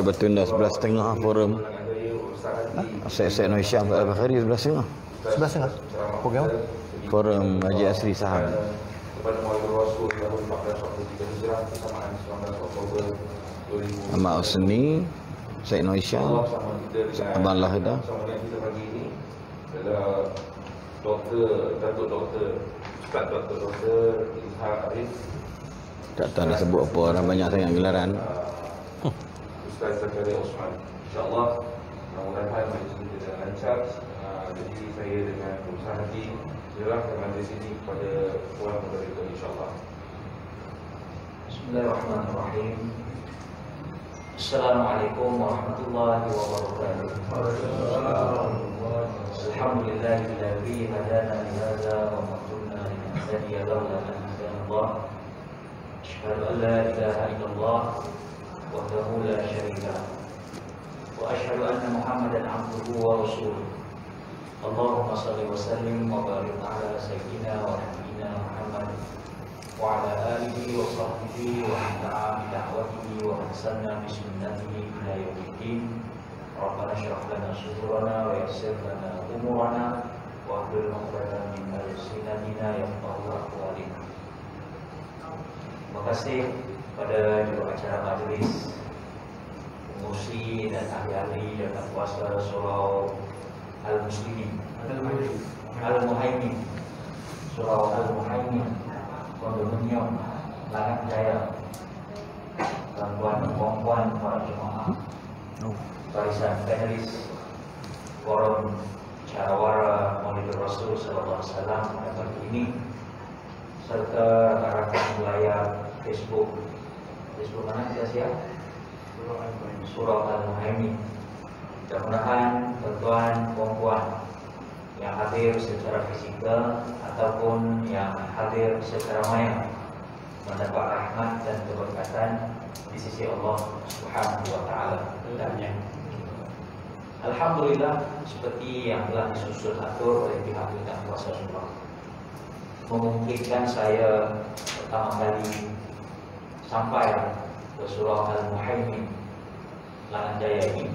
Dia bertunda 11.30 forum. Asyik-asyik Indonesia Al-Bukhari 11.30. 11.30 program Forum Haji Asri Saham. Kepada Maulid Rasul tahun 14 waktu 3 Hijrah bersamaan 19 Oktober 2000. Ahmad Husni, Syed Noisyah, Abang Lahida. Bersama dengan kita pagi ini adalah Datuk Doktor Ishaq Arif. Tak tahu nak sebut apa, orang banyak sangat gelaran. Ustaz Zakaria Osman. InsyaAllah mudah-mudahan majlis ini berjalan lancar. Jadi saya dengan berusaha hati serahkan majlis ini kepada Tuan Moderator insyaAllah. Bismillahirrahmanirrahim. Assalamualaikum warahmatullahi wabarakatuh. Alhamdulillahilladzi hadana li hadza wa ma kunna linahtadiya lawla an hadana Allah. Asyhadu an la ilaha illallah wahdahu la syarika lah. Wa asyhadu anna Muhammadan abduhu wa rasuluh. Allahumma shalli wa sallim wa barik ala sayyidina wa nabiyina Muhammad wa ala alihi wa sahbihi wa da'a bi da'watihi wa hasanna bi sunnatihi ila yaumiddin. Rabbana shrah lana sudurana wa yassir lana umurana wa hlul 'uqdatam min lisani yafqahu aqwalina. Terima kasih pada juru acara majlis, pengurusi dan ahli-ahli dan kuasa surau Al-Muslimin, Al-Muhaimin, surau Al-Muhaimin, kondominium Langat Jaya, tuan-tuan dan puan-puan para jemaah, barisan panelis forum Syarawara Maulid Rasul Sallallahu Alaihi Wasallam pada pagi ini, serta rakan layar Facebook mana kita siap? Surau Al-Muhaimin. Mudah-mudahan tuan-tuan, puan-puan yang hadir secara fisikal ataupun yang hadir secara maya mendapat rahmat dan keberkatan di sisi Allah Subhanahu wa taala. Alhamdulillah, seperti yang telah disusun atur oleh pihak Bidang Kuasa Surau, memungkinkan saya pertama kali sampai ke Surau Al-Muhaimin Langat Jaya ini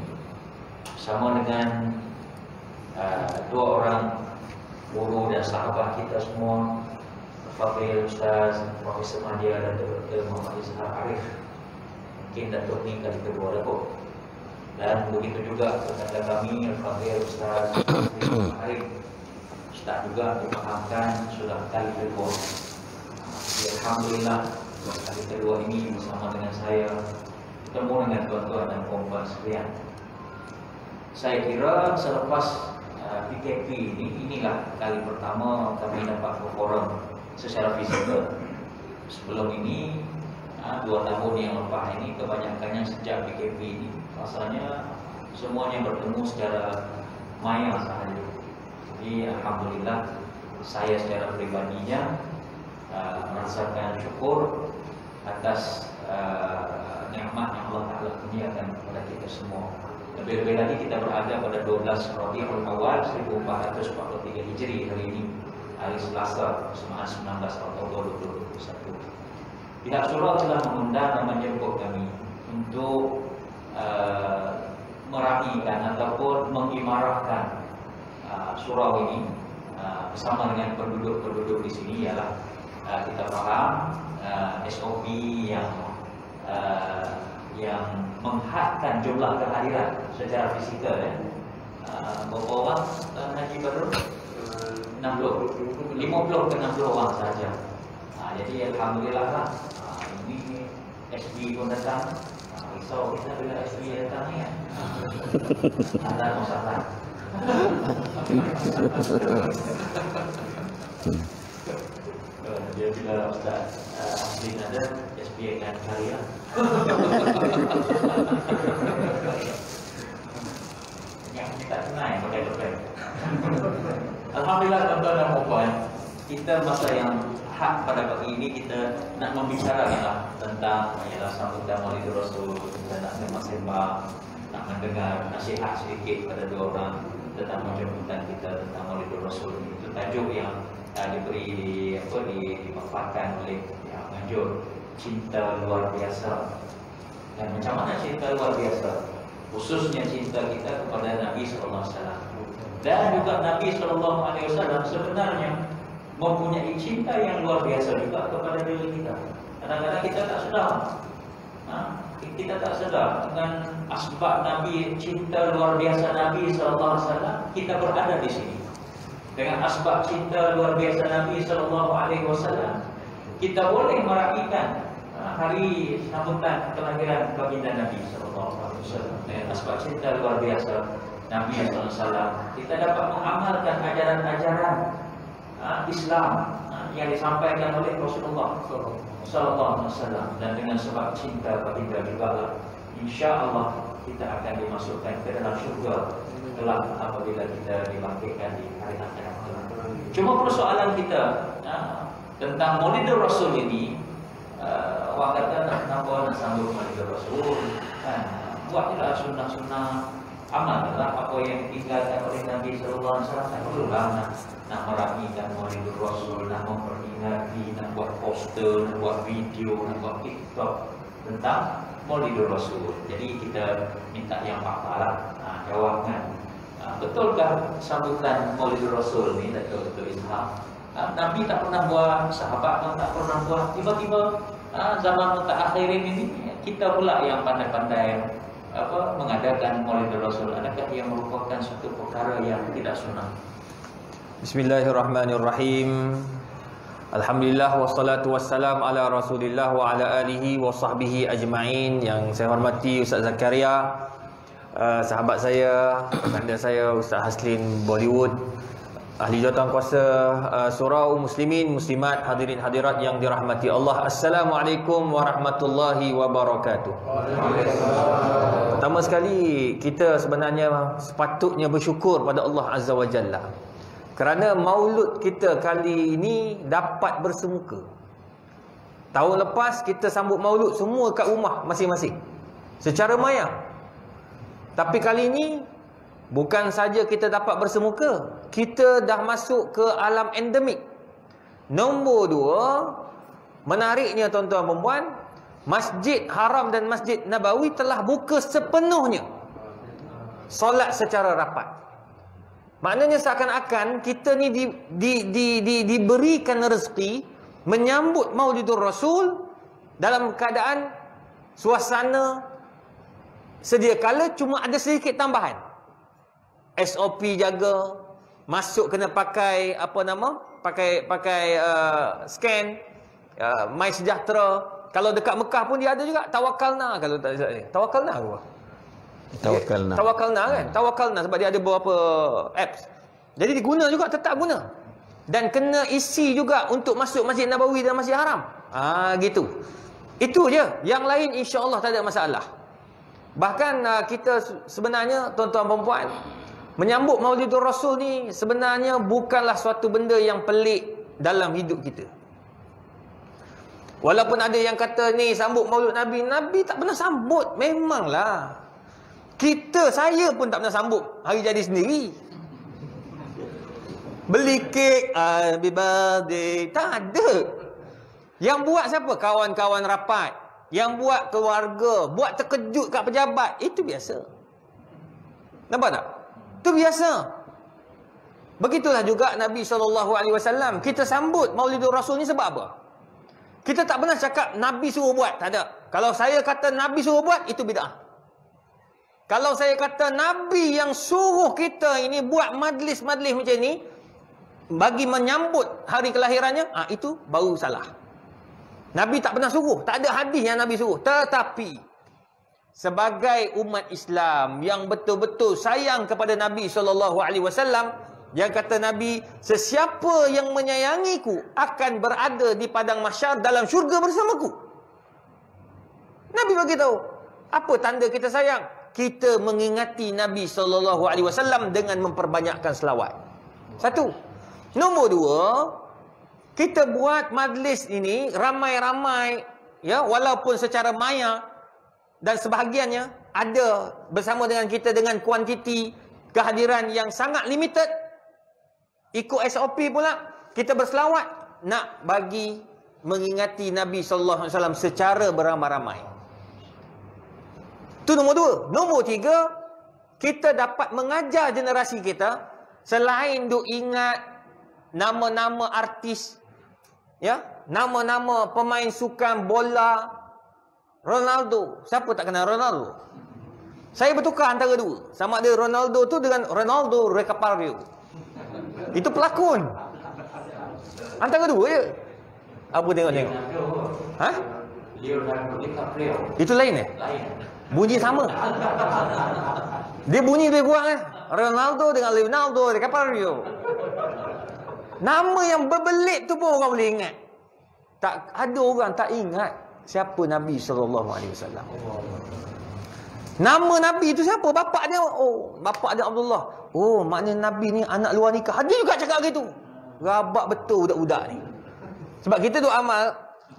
bersama dengan dua orang guru dan sahabat kita semua, Fadil Ustaz Profesor Madia dan Dr. Muhammad Ishaq Arif. Mungkin Datuk ni kali kedua Datuk. Dan begitu juga kepada kami Fadil Ustaz Arif. Ustaz juga dipahamkan sudah kali kedua. Alhamdulillah kali kedua ini bersama dengan saya bertemu dengan tuan-tuan dan puan-puan sekalian. Saya kira selepas PKP inilah kali pertama kami dapat berforum secara fizikal. Sebelum ini 2 tahun yang lepas ini kebanyakannya sejak PKP ini rasanya semuanya bertemu secara maya sahaja. Jadi alhamdulillah saya secara pribadinya merasakan syukur atas nikmat yang Allah Taala kurniakan kepada kita semua. Lebih-lebih lagi kita berada pada 12 Rabiul Awal 1443 Hijri hari ini, hari Selasa, bersamaan 19 Oktober 2021. Pihak surau telah mengundang dan menjemput kami untuk meraihkan ataupun mengimarahkan surau ini bersama dengan penduduk-penduduk di sini. Ialah kita faham SOP yang menghadkan jumlah kehadiran secara fisikal berapa orang Haji Badrul? 50 ke 60 orang saja. Jadi alhamdulillah lah. Ini SB pun datang. Risau kita bila SB datang ni kan. Ada masalah. Dia bila Ustaz Asli ada SB akan cari lah. Yang kita kenal pakai dokter. Alhamdulillah tuan-tuan dan puan, kita masa yang hak pada pagi ini kita nak membicarakan tentang ialah sambutan Maulid Rasul. Kita nak sembang-sembang, nak mendengar nasihat sedikit pada dua orang tentang penjemputan kita tentang Maulid Rasul. Itu tajuk yang dipaparkan oleh yang menganjur cinta luar biasa. Dan macam mana cinta luar biasa, khususnya cinta kita kepada Nabi SAW. Dan juga Nabi SAW sebenarnya mempunyai cinta yang luar biasa juga kepada diri kita. Kadang-kadang kita tak sedar, kita tak sedar dengan asbab Nabi, cinta luar biasa Nabi SAW, kita berada di sini. Dengan asbab cinta luar biasa Nabi SAW, kita boleh meraihkan hari sambutan kelahiran baginda Nabi SAW. Dengan asbab cinta luar biasa Nabi SAW, kita dapat mengamalkan ajaran-ajaran Islam yang disampaikan oleh Rasulullah SAW. Dan dengan sebab cinta baginda juga, insya-Allah kita akan dimasukkan ke dalam syurga kelak apabila kita dibangkitkan di hari akhirat. Cuma persoalan kita tentang Maulidur Rasul ini, orang kata nak sambut Maulidur Rasul, buatlah sunnah-sunnah, amallah apa yang ditinggalkan oleh Nabi SAW. Tak perlulah nak meraihkan Maulidur Rasul, nak memperingati, nak buat poster, nak buat video, nak buat TikTok tentang Maulidur Rasul. Jadi kita minta yang fakta lah, jawabkan. Betulkah sambutan Maulidur Rasul ni, Datuk Ishak? Nabi tak pernah buat, sahabat pun tak pernah buat. Tiba-tiba zaman mutaakhirin ini kita pula yang pandai-pandai mengadakan Maulidur Rasul. Adakah ia merupakan suatu perkara yang tidak sunnah? Bismillahirrahmanirrahim. Alhamdulillah wassalatu wassalam ala Rasulillah wa ala alihi wa sahbihi ajma'in. Yang saya hormati Ustaz Zakaria, sahabat saya, anda saya Ustaz Haslin Bollywood, ahli jawatan kuasa surau muslimin muslimat, hadirin hadirat yang dirahmati Allah. Assalamualaikum warahmatullahi wabarakatuh. Pertama sekali, kita sebenarnya sepatutnya bersyukur pada Allah Azza wa Jalla kerana maulud kita kali ini dapat bersemuka. Tahun lepas kita sambut maulud semua kat rumah masing-masing secara maya. Tapi kali ini bukan saja kita dapat bersemuka, kita dah masuk ke alam endemik. Nombor dua, menariknya tuan-tuan dan puan, Masjid Haram dan Masjid Nabawi telah buka sepenuhnya, solat secara rapat. Maknanya seakan-akan kita ni diberikan rezeki menyambut Maulidur Rasul dalam keadaan suasana sedia kala, cuma ada sedikit tambahan. SOP jaga, masuk kena pakai pakai scan, My Sejahtera. Kalau dekat Mekah pun dia ada juga Tawakalna. Kalau tak Tawakalna apa? Tawakalna kan? Tawakalna sebab dia ada beberapa apps. Jadi diguna juga, tetap guna. Dan kena isi juga untuk masuk Masjid Nabawi dan Masjid Haram. Gitu. Itu je. Yang lain insya-Allah tak ada masalah. Bahkan kita sebenarnya tuan-tuan dan puan, menyambut Maulidur Rasul ni sebenarnya bukanlah suatu benda yang pelik dalam hidup kita. Walaupun ada yang kata ni sambut Maulud Nabi, Nabi tak pernah sambut. Memanglah. Saya pun tak pernah sambut hari jadi sendiri. Beli kek, happy birthday, tak ada. Yang buat siapa? Kawan-kawan rapat. Yang buat keluarga, buat terkejut kat pejabat, itu biasa. Nampak tak? Itu biasa. Begitulah juga Nabi SAW. Kita sambut Maulidur Rasul ni sebab apa? Kita tak pernah cakap Nabi suruh buat. Tak ada. Kalau saya kata Nabi suruh buat, itu bid'ah. Kalau saya kata Nabi yang suruh kita ini buat majlis-majlis macam ni bagi menyambut hari kelahirannya, itu baru salah. Nabi tak pernah suruh. Tak ada hadis yang Nabi suruh. Tetapi sebagai umat Islam yang betul-betul sayang kepada Nabi SAW, yang kata Nabi, sesiapa yang menyayangiku akan berada di padang mahsyar dalam syurga bersamaku. Nabi bagi tahu. Apa tanda kita sayang? Kita mengingati Nabi SAW dengan memperbanyakkan selawat. Satu. Nombor dua, kita buat majlis ini ramai-ramai, ya, walaupun secara maya, dan sebahagiannya ada bersama dengan kita dengan kuantiti kehadiran yang sangat limited. Ikut SOP pula, kita berselawat nak bagi mengingati Nabi SAW secara beramai-ramai. Itu nombor 2. Nombor 3, kita dapat mengajar generasi kita, selain duk ingat nama-nama artis, ya, nama-nama pemain sukan bola, Ronaldo. Siapa tak kenal Ronaldo? Saya bertukar antara dua. Sama ada Ronaldo tu dengan Ronaldo Recapario. Itu pelakon. Antara dua je. Apa tengok-tengok? Ha? Leonardo DiCaprio. Itu lain eh? Lain. Bunyi sama. Dia bunyi lebih kurang eh. Ronaldo dengan Leonardo DiCaprio. Nama yang berbelit tu pun orang boleh ingat. Tak ada orang tak ingat siapa Nabi SAW. Nama Nabi tu siapa? Bapak dia. Oh, bapak dia Abdullah. Oh, maknanya Nabi ni anak luar nikah. Dia juga cakap gitu. Rabak betul budak-budak ni. Sebab kita tu amal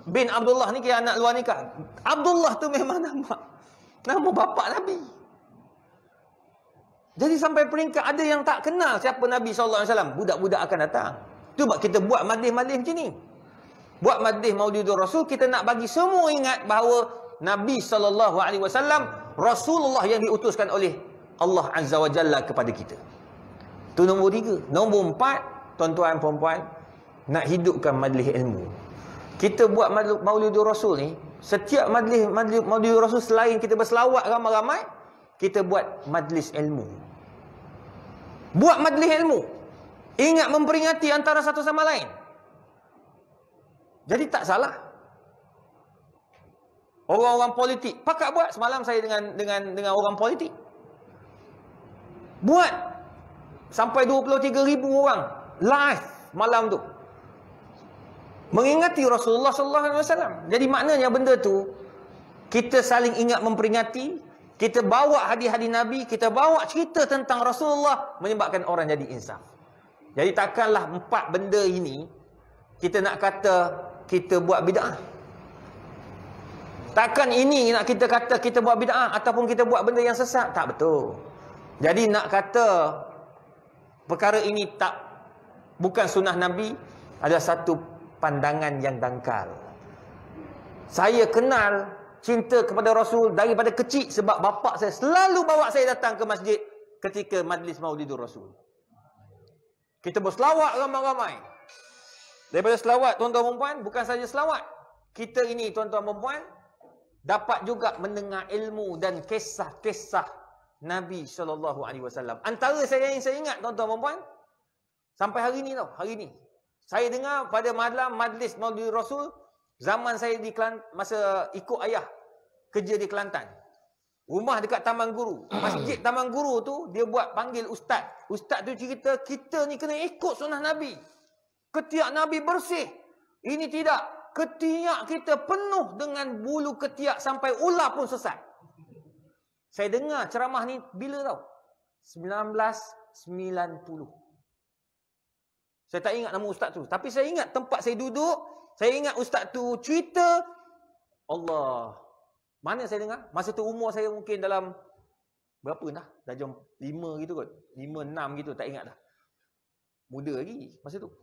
bin Abdullah ni kira anak luar nikah. Abdullah tu memang nama bapak Nabi. Jadi sampai peringkat ada yang tak kenal siapa Nabi SAW. Budak-budak akan datang. Tu sebab kita buat majlis-majlis macam ni. Buat majlis Maulidur Rasul, kita nak bagi semua ingat bahawa Nabi SAW Rasulullah yang diutuskan oleh Allah Azza wa Jalla kepada kita. Itu nombor 3. Nombor 4, tuan-tuan perempuan, nak hidupkan majlis ilmu. Kita buat Maulidur Rasul ni, setiap majlis Maulidur Rasul selain kita berselawat ramai-ramai, kita buat majlis ilmu. Buat majlis ilmu. Ingat memperingati antara satu sama lain. Jadi tak salah. Orang-orang politik pakat buat. Semalam saya dengan orang politik. Buat sampai 23,000 orang live malam tu. Mengingati Rasulullah SAW. Jadi maknanya benda tu, kita saling ingat memperingati, kita bawa hadis-hadis Nabi, kita bawa cerita tentang Rasulullah, menyebabkan orang jadi insaf. Jadi takkanlah 4 benda ini kita nak kata kita buat bid'ah. Takkan ini nak kita kata kita buat bid'ah ataupun kita buat benda yang sesat. Tak betul. Jadi nak kata perkara ini bukan sunnah Nabi, adalah satu pandangan yang dangkal. Saya kenal cinta kepada Rasul daripada kecil sebab bapa saya selalu bawa saya datang ke masjid ketika majlis Maulidur Rasul. Kita berselawat ramai-ramai. Daripada selawat, tuan-tuan perempuan, bukan saja selawat. Kita ini, tuan-tuan perempuan, dapat juga mendengar ilmu dan kisah-kisah Nabi SAW. Antara yang saya ingat, tuan-tuan perempuan, sampai hari ni tau, hari ni. Saya dengar pada malam majlis Maulid Rasul, zaman saya di masa ikut ayah kerja di Kelantan. Rumah dekat Taman Guru. Masjid Taman Guru tu, dia buat panggil ustaz. Ustaz tu cerita, kita ni kena ikut sunnah Nabi. Ketiak Nabi bersih. Ini tidak. Ketiak kita penuh dengan bulu ketiak sampai ular pun sesat. Saya dengar ceramah ni bila tau? 1990. Saya tak ingat nama ustaz tu. Tapi saya ingat tempat saya duduk. Saya ingat ustaz tu cerita. Allah. Mana saya dengar? Masa tu umur saya mungkin dalam berapa dah? Dah jam 5 gitu kot. 5, 6 gitu. Tak ingat dah. Muda lagi masa tu.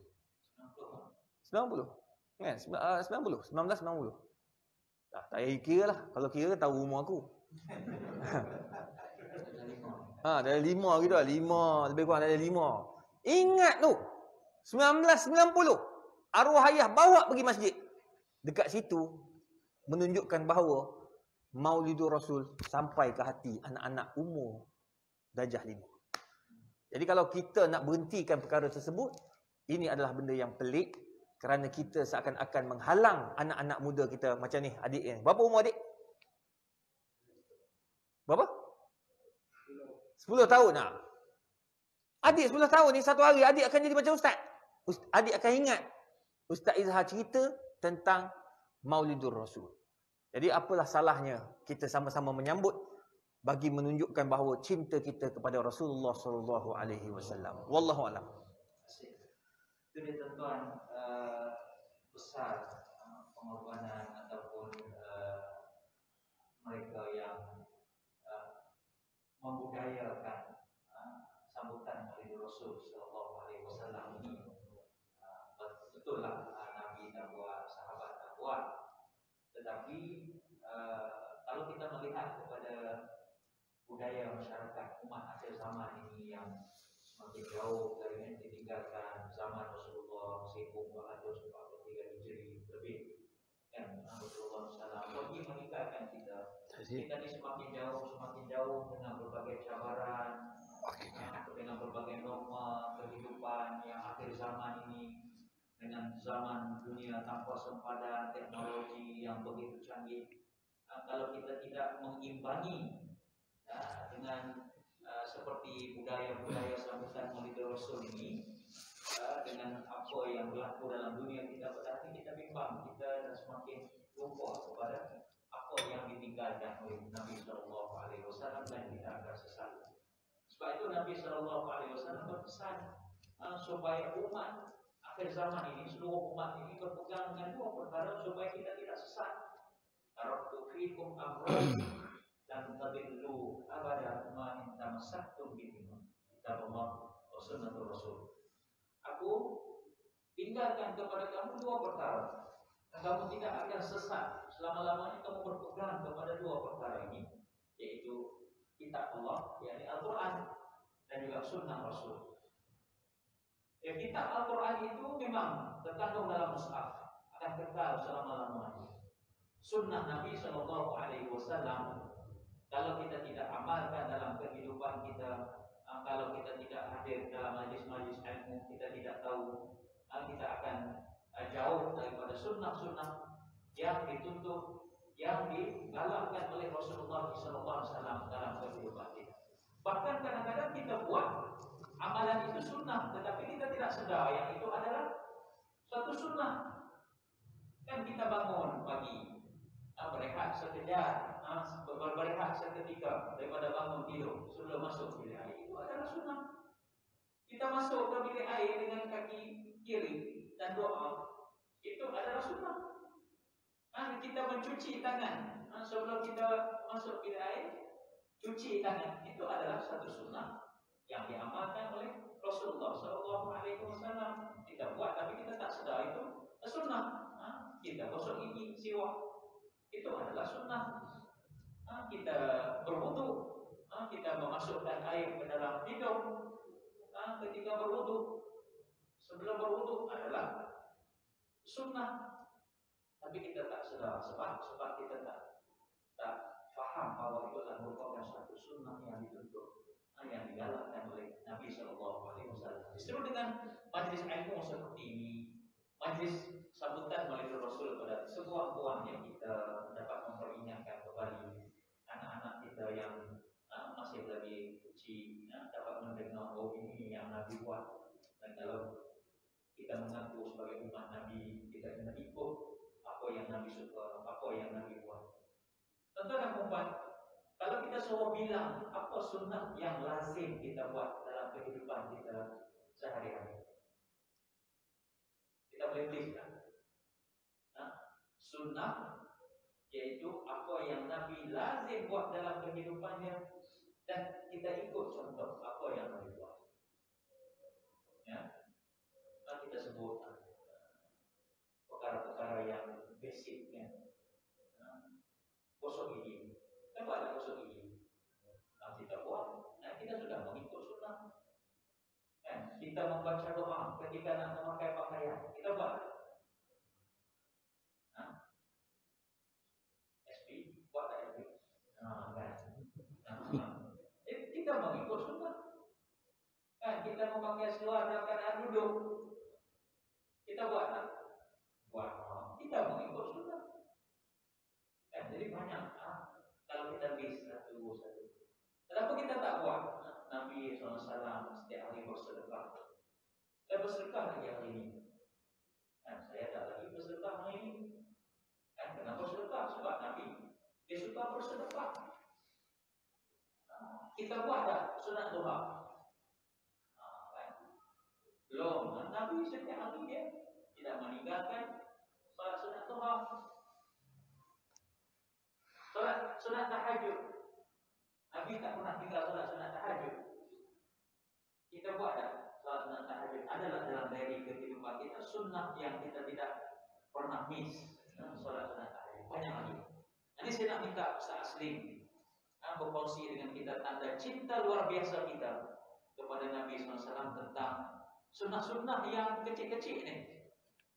90. Kan? 1990. Tak payah kira lah. Kalau kira tahu umur aku. Dari 5 gitu lah. 5. Lebih kurang dari 5. Ingat tu. 1990. Arwah ayah bawa pergi masjid. Dekat situ menunjukkan bahawa Maulidur Rasul sampai ke hati anak-anak umur darjah 5. Jadi kalau kita nak berhentikan perkara tersebut, ini adalah benda yang pelik kerana kita seakan-akan menghalang anak-anak muda kita macam ni, adik ni. Berapa umur adik? Berapa? 10 tahun lah. Adik 10 tahun ni satu hari adik akan jadi macam ustaz. Adik akan ingat Ustaz Izhar cerita tentang Maulidur Rasul. Jadi apalah salahnya kita sama-sama menyambut bagi menunjukkan bahawa cinta kita kepada Rasulullah SAW. Wallahu a'lam. Itu dia tuan-tuan, besar pengorbanan ataupun mereka yang membudayakan sambutan Maulidur Rasul SAW ini. Betul lah, Nabi tak buat, sahabat tak buat. Tetapi kalau kita melihat kepada budaya masyarakat umat akhir zaman ini yang semakin jauh dari yang ditinggalkan zaman Rasulullah 1443 Hijri lebih, kan Rasulullah SAW lagi meninggalkan kita. Kita ini semakin jauh dengan berbagai cabaran, dengan berbagai norma kehidupan yang akhir zaman ini, dengan zaman dunia tanpa sempadan, teknologi yang begitu canggih. Kalau kita tidak mengimbangi dengan seperti budaya-budaya sambutan Maulid Rasul ini dengan apa yang berlaku dalam dunia kita, berarti kita bimbang, kita semakin lupa kepada apa yang ditinggalkan oleh Nabi Sallallahu Alaihi Wasallam dan kita akan sesat. Sebab itu Nabi Sallallahu Alaihi Wasallam berpesan supaya umat akhir zaman ini, seluruh umat ini berpegang dengan dua perkara supaya kita tidak sesat. Taraktu fiikum amran dan tadillu abada ma in tamassaktum bihi kitabullah wa sunnatur rasul. Aku tinggalkan kepada kamu dua perkara, dan kamu tidak akan sesat selama-lamanya kamu berpegang kepada dua perkara ini, yaitu kitab Allah, yakni Al-Quran, dan juga sunnah Rasul. Kitab Al-Quran itu memang terkandung dalam mushaf, akan kekal selama-lamanya. Sunnah Nabi Sallallahu Alaihi Wasallam, kalau kita tidak amalkan dalam kehidupan kita, kalau kita tidak hadir dalam majlis-majlis ilmu, kita tidak tahu, kita akan jauh daripada sunnah-sunnah yang dituntut, yang digalakkan oleh Rasulullah SAW dalam kehidupan kita. Bahkan kadang-kadang kita buat amalan itu sunnah, tetapi kita tidak sedar yang itu adalah suatu sunnah. Kan kita bangun pagi, berehat sekejap, berehat seketika daripada bangun tidur sebelum masuk bilik air, itu adalah sunnah. Kita masuk ke bilik air dengan kaki kiri dan doa, itu adalah sunnah. Kita mencuci tangan sebelum kita masuk bilik air, cuci tangan, itu adalah satu sunnah yang diamalkan oleh Rasulullah SAW. Kita buat tapi kita tak sedar itu sunnah. Kita gosok gigi, siwak, itu adalah sunnah. Kita berwudu, kita memasukkan air ke dalam hidung ketika berwudu, sebelum berwudu adalah sunnah. Tapi kita tak sedar sebab kita tak faham bahwa itu adalah merupakan satu sunnah yang dituntut, yang digalakkan oleh Nabi Sallallahu Alaihi Wasallam. Justru dengan majlis ilmu seperti ini, majlis sambutan Maulid Rasul pada sebuah-buahnya, kita dapat memperingatkan kembali anak-anak kita yang masih lagi kecil, dapat mendengar ini yang Nabi buat. Dan kalau kita mengaku sebagai umat Nabi, kita kena ikut apa yang Nabi suka, apa yang Nabi buat. Tuan-tuan dan puan, kalau kita suruh bilang apa sunnah yang lazim kita buat dalam kehidupan kita sehari-hari, kita boleh tuliskan. Sunnah yaitu apa yang Nabi lazim buat dalam kehidupannya, dan kita ikut contoh apa yang Nabi buat. Kita sebut perkara-perkara yang basic, gosok gigi. Kenapa ada gosok gigi? Kita buat, kita sudah mengikut sunnah. Kita membaca doa ketika nak memakai pakaian, kita buat. SP, buat tak SP? Kita mengikut sunnah. Kita memakai seluar dalam keadaan duduk, kita buat tak? Buat. Kita mengikut sunnah. Jadi banyak kalau kita bisa satu-satu. Kenapa kita tak buat? Nabi SAW setiap hari bersedekah. Saya bersedekah lagi hari ini. Saya tak lagi bersedekah hari ini. Kenapa bersedekah? Sebab Nabi dia suka bersedekah. Kita buat tak sunat duha? Belum. Nabi setiap hari dia tidak meninggalkan salat sunat duha. Sunat tahajud, Nabi tak pernah tinggal solat sunat tahajud. Kita buat tak solat sunat tahajud? Adalah dalam dari kehidupan kita sunnah yang kita tidak pernah miss. Solat sunat tahajud banyak lagi. Ini saya nak minta Ustaz Aslim akan berkongsi dengan kita tanda cinta luar biasa kita kepada Nabi SAW tentang sunnah-sunnah yang kecil-kecil ni.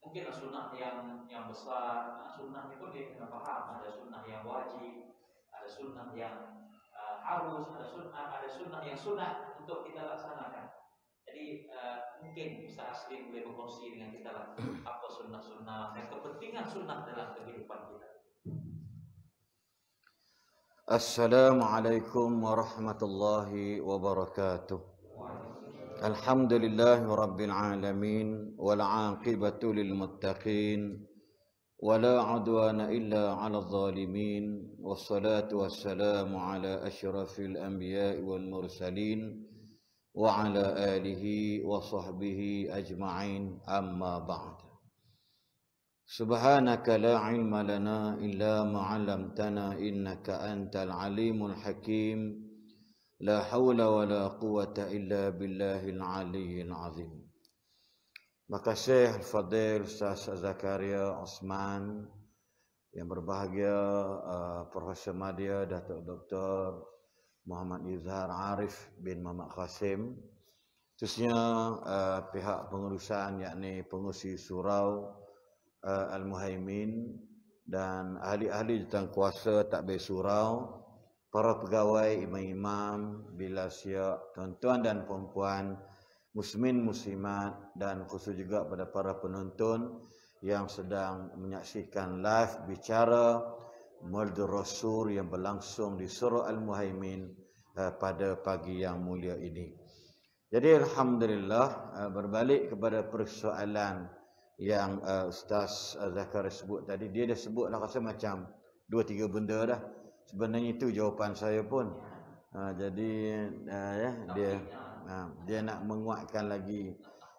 Mungkinlah sunnah yang besar. Sunnah itu dia kena faham. Ada sunnah yang wajib, ada sunnah yang harus, ada sunnah yang sunat untuk kita laksanakan. Jadi mungkin Ustaz Aslim boleh berkongsi dengan kita lah apa sunnah-sunnah dan kepentingan sunnah dalam kehidupan kita. Assalamualaikum warahmatullahi wabarakatuh. Alhamdulillahi rabbil alamin wal 'aqibatu lil muttaqin wala 'udwana illa 'alal zalimin wassalatu wassalamu ala asyrafil anbiya'i wal mursalin wa ala alihi wa sahbihi ajma'in, amma ba'd. Subhanaka la ilma lana illa ma 'allamtana innaka antal alimul hakim. La haula wa la quwata illa billahil aliyyil azim. Makasih Al-Fadil Ustaz Zakaria Osman, yang berbahagia Profesor Madya Datuk Dr. Muhammad Izhar Arif bin Muhammad Qasim, khususnya pihak pengurusan yakni pengurusi surau Al-Muhaimin dan ahli-ahli jurukuasa takbir surau, para pegawai, imam-imam, bila siap, tuan-tuan dan puan-puan, muslimin muslimat, dan khusus juga pada para penonton yang sedang menyaksikan live bicara Maulid Rasul yang berlangsung di surau Al-Muhaimin pada pagi yang mulia ini. Jadi alhamdulillah, berbalik kepada persoalan yang Ustaz Zakaria sebut tadi, dia dah sebut lah rasa macam 2-3 benda dah. Sebenarnya itu jawapan saya pun. Jadi dia nak menguatkan lagi.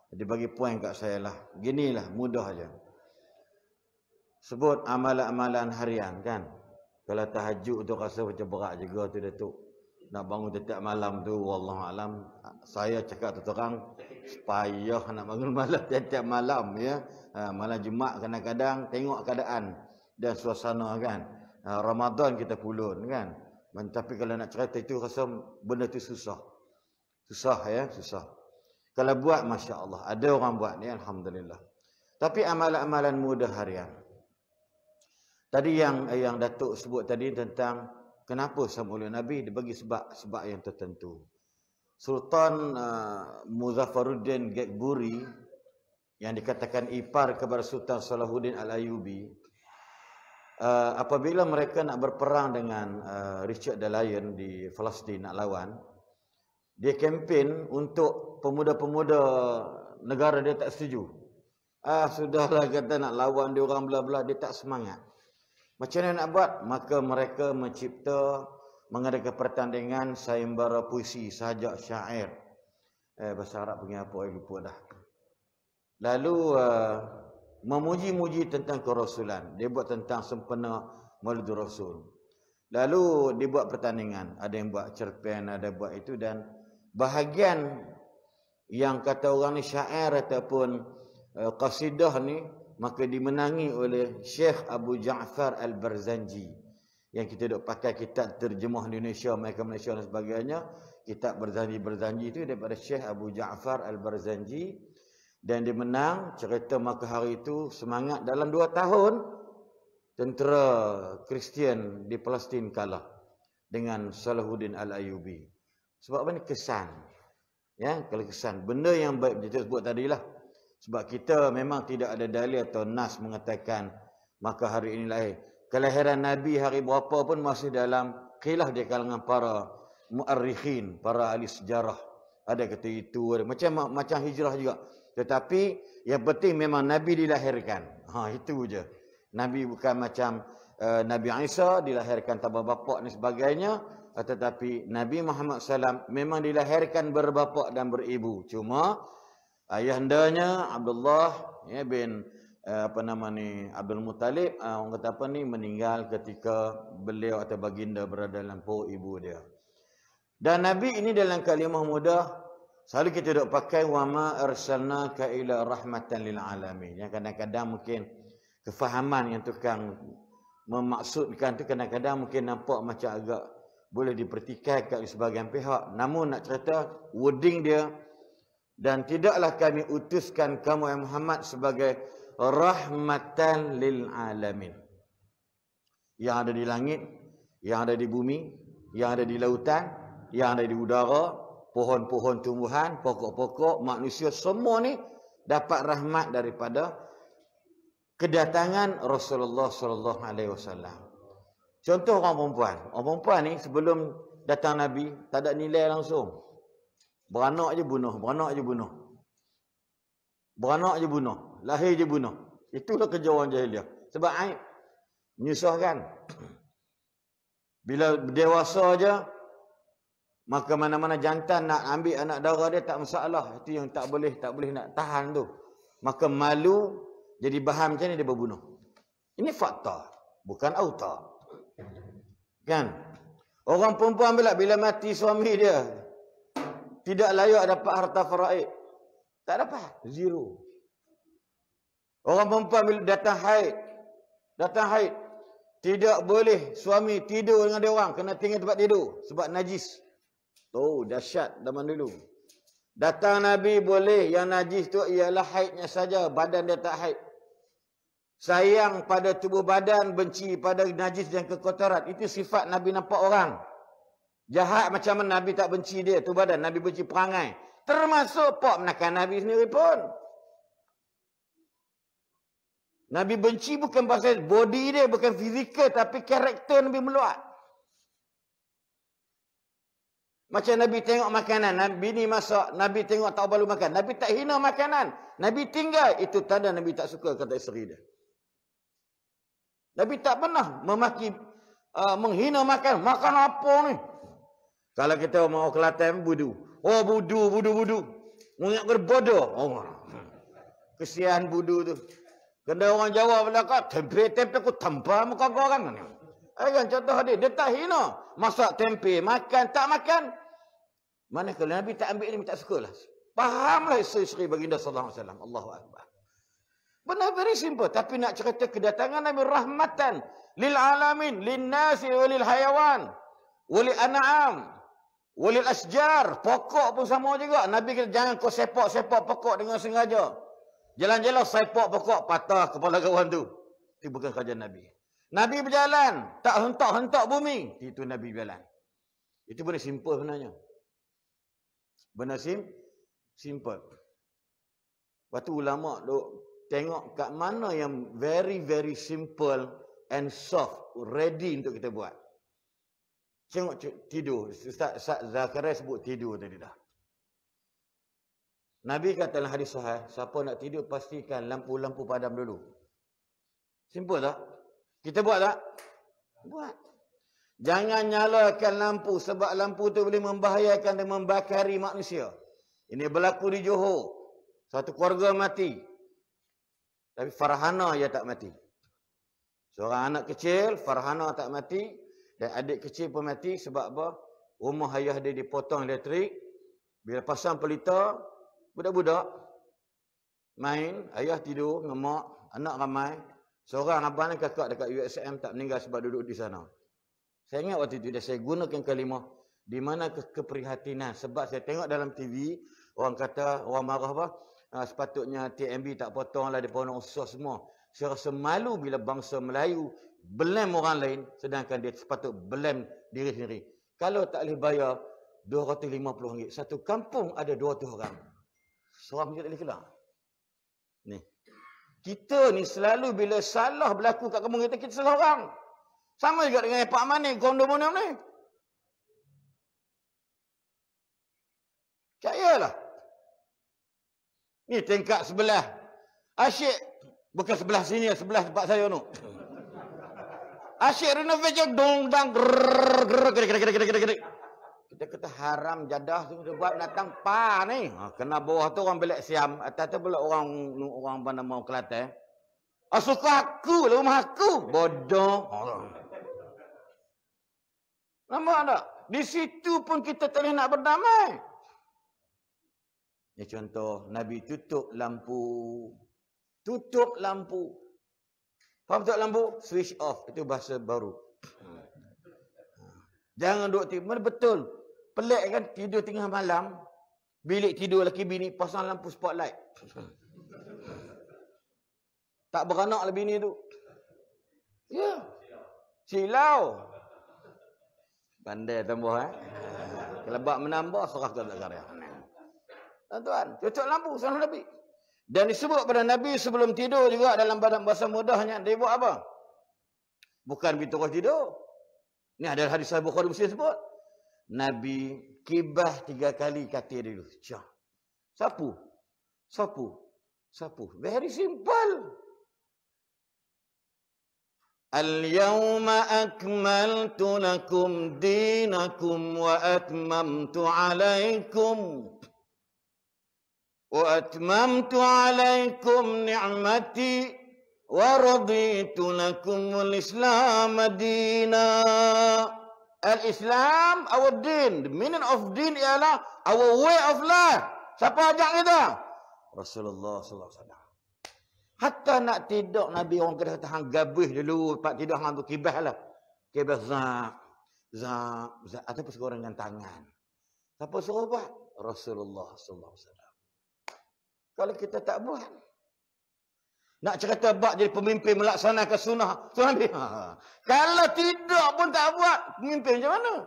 Dia bagi poin kat saya lah. Ginilah, mudah aja. Sebut amalan-amalan harian kan. Kalau tahajud tu rasa macam berat juga tu Datuk. Nak bangun setiap malam tu, wallahualam. Saya cakap terang supaya nak bangun malam setiap malam ya. Malam Jumaat kadang-kadang tengok keadaan dan suasana kan. Ramadan kita pulun kan. Tapi kalau nak cerita itu rasa benda tu susah. Susah ya, susah. Kalau buat masya-Allah, ada orang buat ni alhamdulillah. Tapi amalan-amalan mudah harian. Tadi yang Datuk sebut tadi tentang kenapa sama oleh Nabi, dia bagi sebab yang tertentu. Sultan Muzaffaruddin Gekburi yang dikatakan ipar kepada Sultan Salahuddin Al-Ayyubi, apabila mereka nak berperang dengan Richard the Lion di Palestin nak lawan, dia kempen untuk pemuda-pemuda negara dia tak setuju. Sudahlah kata nak lawan dia orang belah-belah, dia tak semangat. Macam mana nak buat? Maka mereka mencipta, mengadakan pertandingan sayembara puisi, sajak syair. Bahasa Arab punya apa, lupa dah. Lalu memuji-muji tentang kerasulan. Dia buat tentang sempena Maulid Rasul. Lalu dia buat pertandingan. Ada yang buat cerpen, ada buat itu. Dan bahagian yang kata orang ni syair ataupun qasidah ni, maka dimenangi oleh Syekh Abu Ja'far Al-Barzanji. Yang kita duk pakai kitab terjemah Indonesia, mereka Malaysia dan sebagainya. Kitab Berzanji itu daripada Syekh Abu Ja'far Al-Barzanji. Dan dia menang, cerita maka hari itu semangat dalam 2 tahun tentera Kristian di Palestin kalah dengan Salahuddin Al-Ayyubi. Sebab apa ni? Kesan. Ya, kalau kesan. Benda yang baik kita sebut tadilah. Sebab kita memang tidak ada dalil atau nas mengatakan maka hari ini lahir. Kelahiran Nabi hari berapa pun masih dalam khilaf di kalangan para muarrikhin, para ahli sejarah. Ada kata itu, ada macam hijrah juga. Tetapi yang penting memang Nabi dilahirkan. Itu je. Nabi bukan macam Nabi Isa dilahirkan tanpa bapa dan sebagainya. Tetapi Nabi Muhammad SAW memang dilahirkan berbapa dan beribu. Cuma ayahandanya Abdullah bin Abdul Muttalib, orang kata apa ni, meninggal ketika beliau atau baginda berada dalam perut ibu dia. Dan Nabi ini dalam kalimah mudah selalu kita duk pakai wama arsalnaka ila rahmatan lil alamin. Yang kadang-kadang mungkin kefahaman yang tukang memaksudkan tu kadang-kadang mungkin nampak macam agak boleh dipertikaikan di sebahagian pihak. Namun nak cerita wording dia, dan tidaklah kami utuskan kamu ya Muhammad sebagai rahmatan lil alamin. Yang ada di langit, yang ada di bumi, yang ada di lautan, yang ada di udara, pohon-pohon tumbuhan, pokok-pokok, manusia, semua ni dapat rahmat daripada kedatangan Rasulullah sallallahu alaihi wasallam. Contoh orang perempuan. Orang perempuan ni sebelum datang Nabi tak ada nilai langsung. Beranak je bunuh, beranak je bunuh. Beranak je bunuh, lahir je bunuh. Itulah kerja orang jahiliah. Sebab aib. Menyusahkan. Bila dewasa je, maka mana-mana jantan nak ambil anak dara dia tak masalah. Itu yang tak boleh nak tahan tu. Maka malu, jadi bahan macam ni dia berbunuh. Ini fakta, bukan auta. Kan? Orang perempuan bila mati suami dia, tidak layak dapat harta faraid. Tak dapat, zero. Orang perempuan bila datang haid, tidak boleh suami tidur dengan dia orang, kena tinggal tempat tidur sebab najis. Oh, dahsyat zaman dulu. Datang Nabi boleh, yang najis tu ialah haidnya saja, badan dia tak haid. Sayang pada tubuh badan, benci pada najis dan kekotoran. Itu sifat Nabi nampak orang. Jahat macam mana Nabi tak benci dia, tu badan. Nabi benci perangai. Termasuk pok menakan Nabi sendiri pun. Nabi benci bukan pasal body dia, bukan fizikal, tapi karakter Nabi meluat. Macam Nabi tengok makanan, Nabi ni masak, Nabi tengok tak balu makan. Nabi tak hina makanan. Nabi tinggal, itu tanda Nabi tak suka kata isteri dia. Nabi tak pernah memaki, menghina makan. Makan apa ni? Kalau kita mau Kelantan, budu. Oh, budu. Mengingat berbodoh. Oh, kesian budu tu. Kena orang Jawa belakang, tempe aku tambah muka kau kan. Kan contoh dia tak hina. Masak tempe, makan, tak makan. Mana kalau Nabi tak ambil ni, tak suka lah. Fahamlah isteri baginda sallallahu alaihi wasallam. Allahu Akbar. Benar, very simple. Tapi nak cerita kedatangan Nabi rahmatan lil alamin, lin nasi walil hayawan, walil an'am, walil asjar. Pokok pun sama juga. Nabi kata jangan kau sepak pokok dengan sengaja. Jalan-jalan sepak pokok, patah kepala kawan tu. Itu bukan kerja Nabi. Nabi berjalan, tak hentak-hentak bumi. Itu Nabi berjalan. Itu benar simple sebenarnya. Benar simple. Lepas tu ulama' duk tengok kat mana yang very, very simple and soft, ready untuk kita buat. Tengok tidur. Ustaz Zakaria sebut tidur tadi dah. Nabi kata dalam hadis sahih, siapa nak tidur pastikan lampu-lampu padam dulu. Simple tak? Kita buat tak? Buat. Jangan nyalakan lampu sebab lampu tu boleh membahayakan dan membakari manusia. Ini berlaku di Johor. Satu keluarga mati. Tapi Farhana ia tak mati. Seorang anak kecil, Farhana tak mati. Dan adik kecil pun mati sebab apa? Rumah ayah dia dipotong elektrik. Bila pasang pelita, budak-budak main, ayah tidur dengan mak, anak ramai. Seorang abang dan kakak dekat USM tak meninggal sebab duduk di sana. Saya ingat waktu itu saya gunakan kalimah di mana keprihatinan. Sebab saya tengok dalam TV, orang kata, orang marah apa? Sepatutnya TMB tak potong lah, dia potong usaha semua. Saya rasa malu bila bangsa Melayu blame orang lain, sedangkan dia sepatut blame diri sendiri. Kalau tak boleh bayar RM250, satu kampung ada 200 orang. Seorang je tak boleh keluar. Ni. Kita ni selalu bila salah berlaku kat kampung kita salah orang. Sama juga dengan Pak Manik, kondominium ni. Percayalah. Ni tingkat sebelah. Asyik. Bukan sebelah sini, sebelah tempat saya tu. Asyik renovation. Dong, dang. Kita kata haram jadah tu. Dia buat datang pa ni. Kena bawah tu orang Belak Siam. Atas tu pula orang mana mau Kelantan. Suka aku lah, rumah aku. Bodoh. Nampak tak? Di situ pun kita tak boleh nak berdamai. Ini contoh, Nabi tutup lampu. Tutup lampu. Faham tutup lampu? Switch off. Itu bahasa baru. Jangan duduk tidur. Betul. Pelik kan tidur tengah malam. Bilik tidur lelaki bini pasang lampu spotlight. Tak beranak lah bini tu. Ya. Silau. Pandai tambah Kalau bak menambah serah ke karya. Tuan-tuan, cocok lampu sama Nabi. Dan disebut pada Nabi sebelum tidur juga dalam bahasa mudahnya dia buat apa? Bukan begitu terus tidur. Ini adalah hadis Sahih Bukhari Muslim sebut. Nabi kibah 3 kali katil dulu. Cah. Sapu. Very simple. Al-yawma akmaltu lakum dinakum wa atmamtu alaikum ni'mati wa raditu lakum al-islam dina. Al-Islam, our din. The meaning of din ialah our way of life. Siapa ajak kita? Rasulullah sallallahu alaihi wasallam. Hatta nak tidur Nabi orang kena tahan gabih dulu, pak tidur hang tu kibah lah. Kibah zap ataupun seorang dengan tangan. Siapa suruh buat? Rasulullah sallallahu alaihi wasallam. Kalau kita tak buat, nak cerita bak jadi pemimpin melaksanakan sunnah Nabi. Kalau tidak pun tak buat, pemimpin macam mana?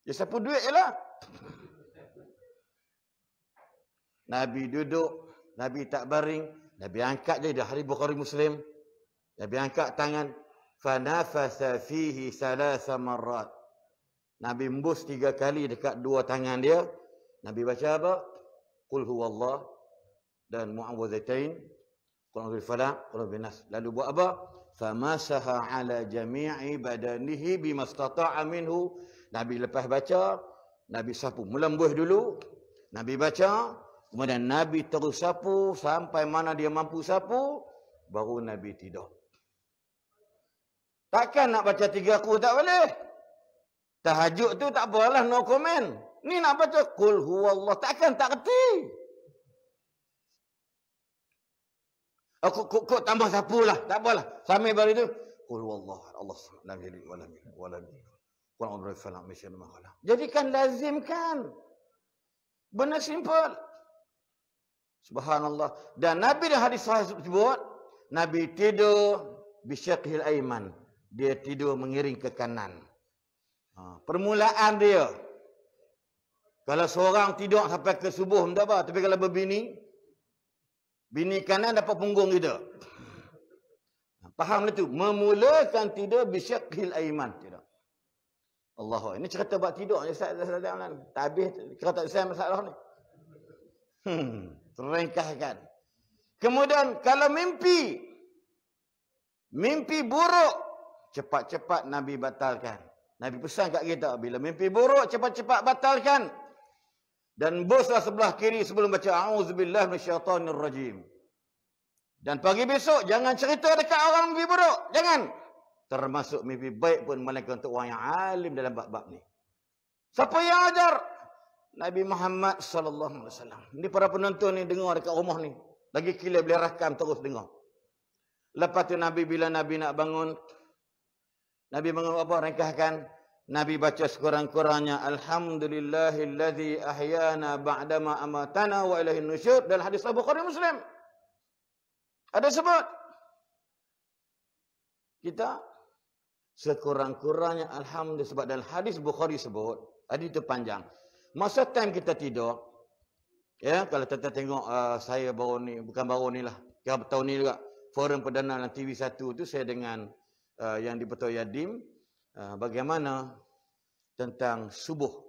Dia sapu duit je lah. Nabi duduk, Nabi tak baring, Nabi angkat je dah hadis Bukhari Muslim. Nabi angkat tangan, fanafasa fihi 3 marrat. Nabi embus 3 kali dekat 2 tangan dia. Nabi baca apa? Qul huwallah dan mu'awwidhatain, Qul a'udzu falaq, Qul a'udzu nas. Lalu buat apa? Famasaha ala jami'i badanihi bimastata'a minhu. Nabi lepas baca, Nabi sapu. Mula embus dulu, Nabi baca, kemudian Nabi terus sapu sampai mana dia mampu sapu, baru Nabi tidur. Takkan nak baca 3 ruku tak boleh. Tahajud tu tak apalah, no comment. Ni nak baca Qul huwallah, takkan tak kerti. Kok tambah sapu lah, tak apalah. Sambil baru itu Qul huwallah, Allah lam yalid wa lam yulad wa lam yakul lahu kufuwan ahad. Jadikan lazimkan. Benar simple. Subhanallah. Dan Nabi dalam hadis sahih sebut, Nabi tidur bisyaqhil aiman. Dia tidur mengiring ke kanan. Permulaan dia. Kalau seorang tidur sampai ke subuh, tak apa. Tapi kalau berbini, bini kanan dapat punggung kita. Faham itu? Memulakan tidur bisyaqhil aiman. Tidak. Allah. Ini cerita buat tidur. Tak habis cerita saya masalah ni. Terengkahkan. Kemudian kalau mimpi buruk, cepat-cepat Nabi batalkan. Nabi pesan kat kita, bila mimpi buruk, cepat-cepat batalkan. Dan boslah sebelah kiri sebelum baca a'udzubillahi minasyaitonir rajim. Dan pagi besok jangan cerita dekat orang mimpi buruk. Jangan. Termasuk mimpi baik pun melainkan untuk orang yang alim dalam bab-bab ni. Siapa yang ajar? Nabi Muhammad sallallahu alaihi wasallam. Ini para penonton ni dengar dekat rumah ni. Lagi kila boleh rakam terus dengar. Lepas tu bila Nabi nak bangun, Nabi bangun apa? Ringkaskan. Nabi baca sekurang-kurangnya alhamdulillahillazi ahyana ba'dama amatana wa ilaihin nusyur, dalam hadis Bukhari Muslim. Ada sebut kita sekurang-kurangnya alhamdulillah, sebab dalam hadis Bukhari sebut, hadis itu panjang. Masa time kita tidur, ya, kalau kita tengok saya baru ni, bukan baru ni lah, tahun ni juga, forum perdana dalam TV1 tu saya dengan yang di Betul Yadim, bagaimana tentang subuh.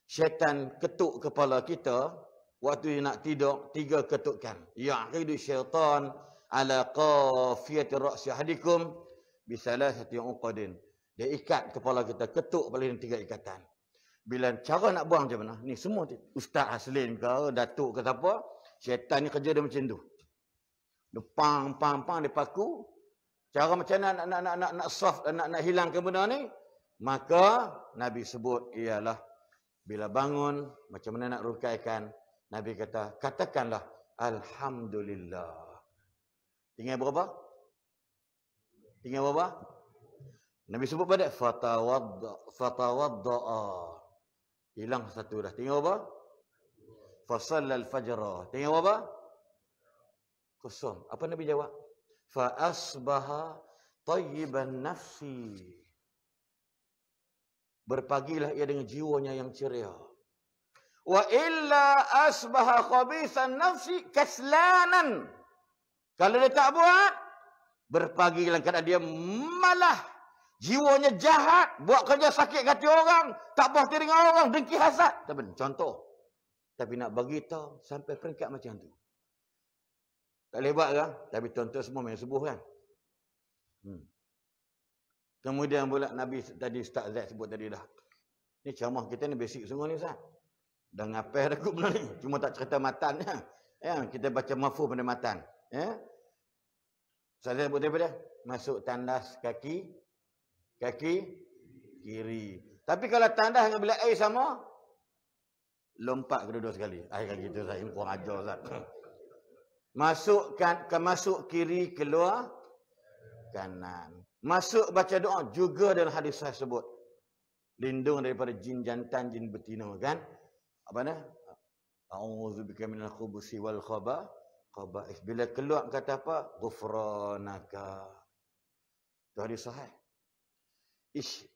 Syaitan ketuk kepala kita waktu nak tidur, 3 ketukan. Ya'idu syaitan ala qafiyati ra'si ahadikum bisalasati uqadin. Dia ikat kepala kita, ketuk paling 3 ikatan. Bila cara nak buang macam mana? Ni semua Ustaz Haslin ke, Datuk ke siapa, syaitan ni kerja dia macam tu. Dia pang dia paku. Cara macam mana nak soft, nak hilangkan benda ni? Maka Nabi sebut ialah bila bangun macam mana nak rukaikan. Nabi kata, katakanlah alhamdulillah. Tinggal berapa? Nabi sebut pada fatawadda'a. Hilang satu dah. Tinggal apa? Fasallal fajra. Tinggal apa? Kosong. Apa Nabi jawab? Fa asbaha tayyiban nafsi. Berpagilah ia dengan jiwanya yang ceria. Wa illa asbaha khabisan nafsi kaslanan. Kalau dia tak buat, berpagilah kerana dia malah jiwanya jahat, buat kerja sakit hati orang, tak puas hati dengan orang, dengki hasad. Contoh. Tapi nak bagi tahu sampai peringkat macam tu. Tak lebat kan? Tapi tuan-tuan semua main subuh kan? Kemudian pula Nabi tadi Ustaz Zaid sebut tadi dah. Ni ceramah kita ni basic sungguh ni Ustaz. Dah ngapeh dah aku benda ni. Cuma tak cerita matannya. Ya, kita baca mafhum pada matan. Ya. Ustaz Zaid sebut daripada masuk tandas kaki kiri. Tapi kalau tandas dengan bilik air sama, lompat kedua-dua sekali. Akhir kali gitu Ustaz. Ini kurang ajar Ustaz. Masuk kiri, keluar kanan. Masuk baca doa juga dalam hadis saya sebut. Lindung daripada jin jantan, jin betina kan? Apa ni? A'udzubika minal khubusi wal khaba'ith. Bila keluar kata apa? Ghufranaka. Itu hadis sahih.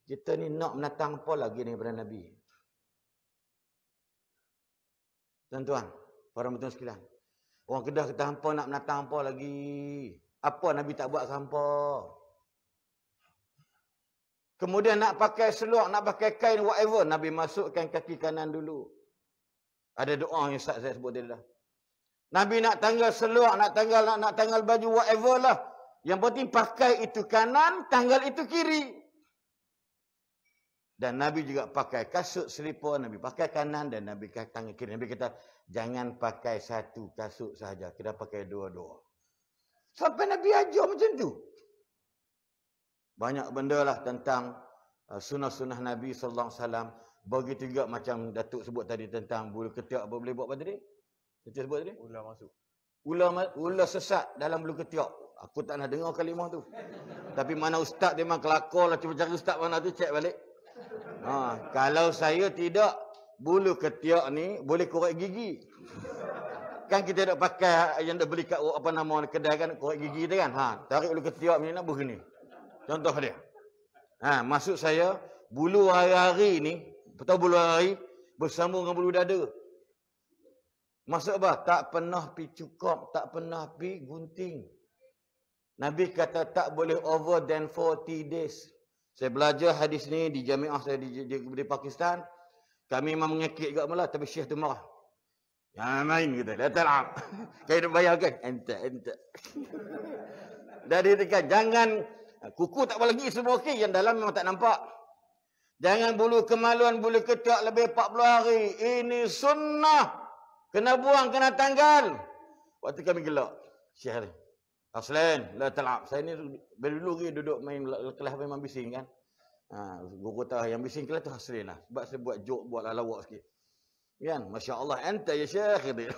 Kita ni nak menatang apa lagi daripada Nabi? Tuan-tuan, para muslim sekalian. Orang Kedah kata hampa nak menatang apa lagi? Apa Nabi tak buat hampa? Kemudian nak pakai seluar, nak pakai kain, whatever. Nabi masukkan kaki kanan dulu. Ada doa yang Ustaz saya sebut dia dah. Nabi nak tanggal seluar, nak tanggal baju, whatever lah. Yang penting pakai itu kanan, tanggal itu kiri. Dan Nabi juga pakai kasut selipar, Nabi pakai kanan dan Nabi pakai tangan kiri. Nabi kata, jangan pakai satu kasut sahaja, kita pakai dua-dua. Sampai Nabi ajar macam tu. Banyak benda lah tentang sunnah-sunnah Nabi SAW. Begitu juga macam Datuk sebut tadi tentang bulu ketiak. Apa boleh buat apa tadi? Datuk sebut tadi? Ular masuk. Ular sesat dalam bulu ketiak. Aku tak nak dengar kalimah tu. Tapi mana ustaz dia memang kelakar lah. Cuba cari ustaz mana tu, cek balik. Kalau saya tidak, bulu ketiak ni boleh korek gigi. Kan kita nak pakai yang dah beli kat apa nama kedai kan, korek gigi tu kan. Tarik bulu ketiak ni nak begini. Contoh dia. Maksud saya, bulu hari-hari ni, betul bulu hari bersambung dengan bulu dada. Maksud apa? Tak pernah pi cukup, tak pernah pi gunting. Nabi kata tak boleh over than 40 days. Saya belajar hadis ni di jamiah saya di Pakistan. Kami memang mengekik juga malah, tapi Syekh tu marah. Jangan main kita, la tal'ab. Kaya nak bayarkan. Ente. Dari dekat, jangan, kuku tak boleh lagi semua okey, yang dalam memang tak nampak. Jangan bulu kemaluan, bulu ketiak lebih 40 hari. Ini sunnah. Kena buang, kena tanggal. Waktu kami gelak. Syekh ni. Aslan, la tal'ab. Saya ni dulu duduk main kelas memang bising kan. Guru tahu yang bising kelas tu Aslan lah. Sebab saya buat joke, buat lawak sikit. Kan? Masya Allah, anta ya Syekh.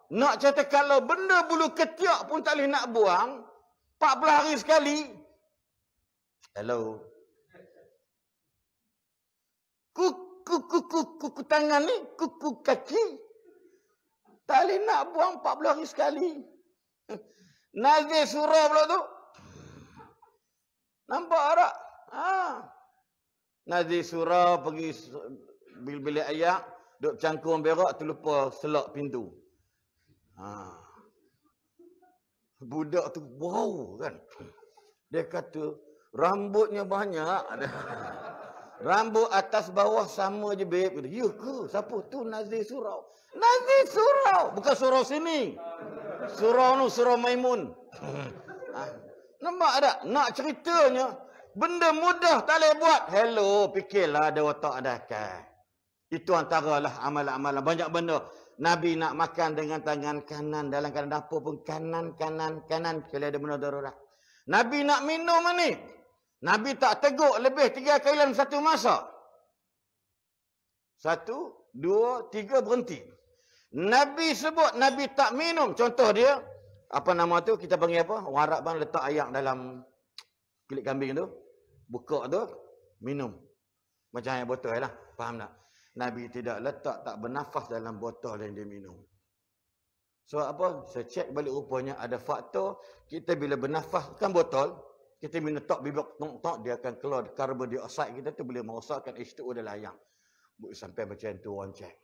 Nak cerita kalau benda bulu ketiak pun tak boleh nak buang, 40 hari sekali. Hello. Kuku tangan ni, kuku kaki. Tak boleh nak buang 40 hari sekali. Nazir surah pula tu. Nampak tak? Nazir surah pergi bilik ayak, duk cangkung berak, terlupa selak pintu. Budak tu wow kan. Dia kata, rambutnya banyak. Rambut atas bawah sama je babe. Ya ke? Siapa tu Nazir surau? Nazir surau. Bukan surau sini. Surau tu surau Maimun. Nampak tak? Nak ceritanya, benda mudah tak boleh buat. Hello, fikirlah ada otak ada akal. Itu antaralah amalan-amalan. Banyak benda. Nabi nak makan dengan tangan kanan. Dalam keadaan dapur pun kanan. Kalau ada benda darurat. Nabi nak minum ni. Nabi tak teguk lebih 3 kali dalam satu masa. 1, 2, 3 berhenti. Nabi sebut Nabi tak minum. Contoh dia, apa nama tu kita panggil apa? Orang Arab bang letak ayak dalam kulit kambing tu, buka tu, minum. Macam air botol lah. Faham tak? Nabi tidak letak tak bernafas dalam botol yang dia minum. So apa? Saya cek balik rupanya ada faktor kita bila bernafaskan botol, kita minum tok bibak tok dia akan keluar karbon dioksida kita tu boleh merosakkan H2O dalam air. Sampai macam tu orang cek.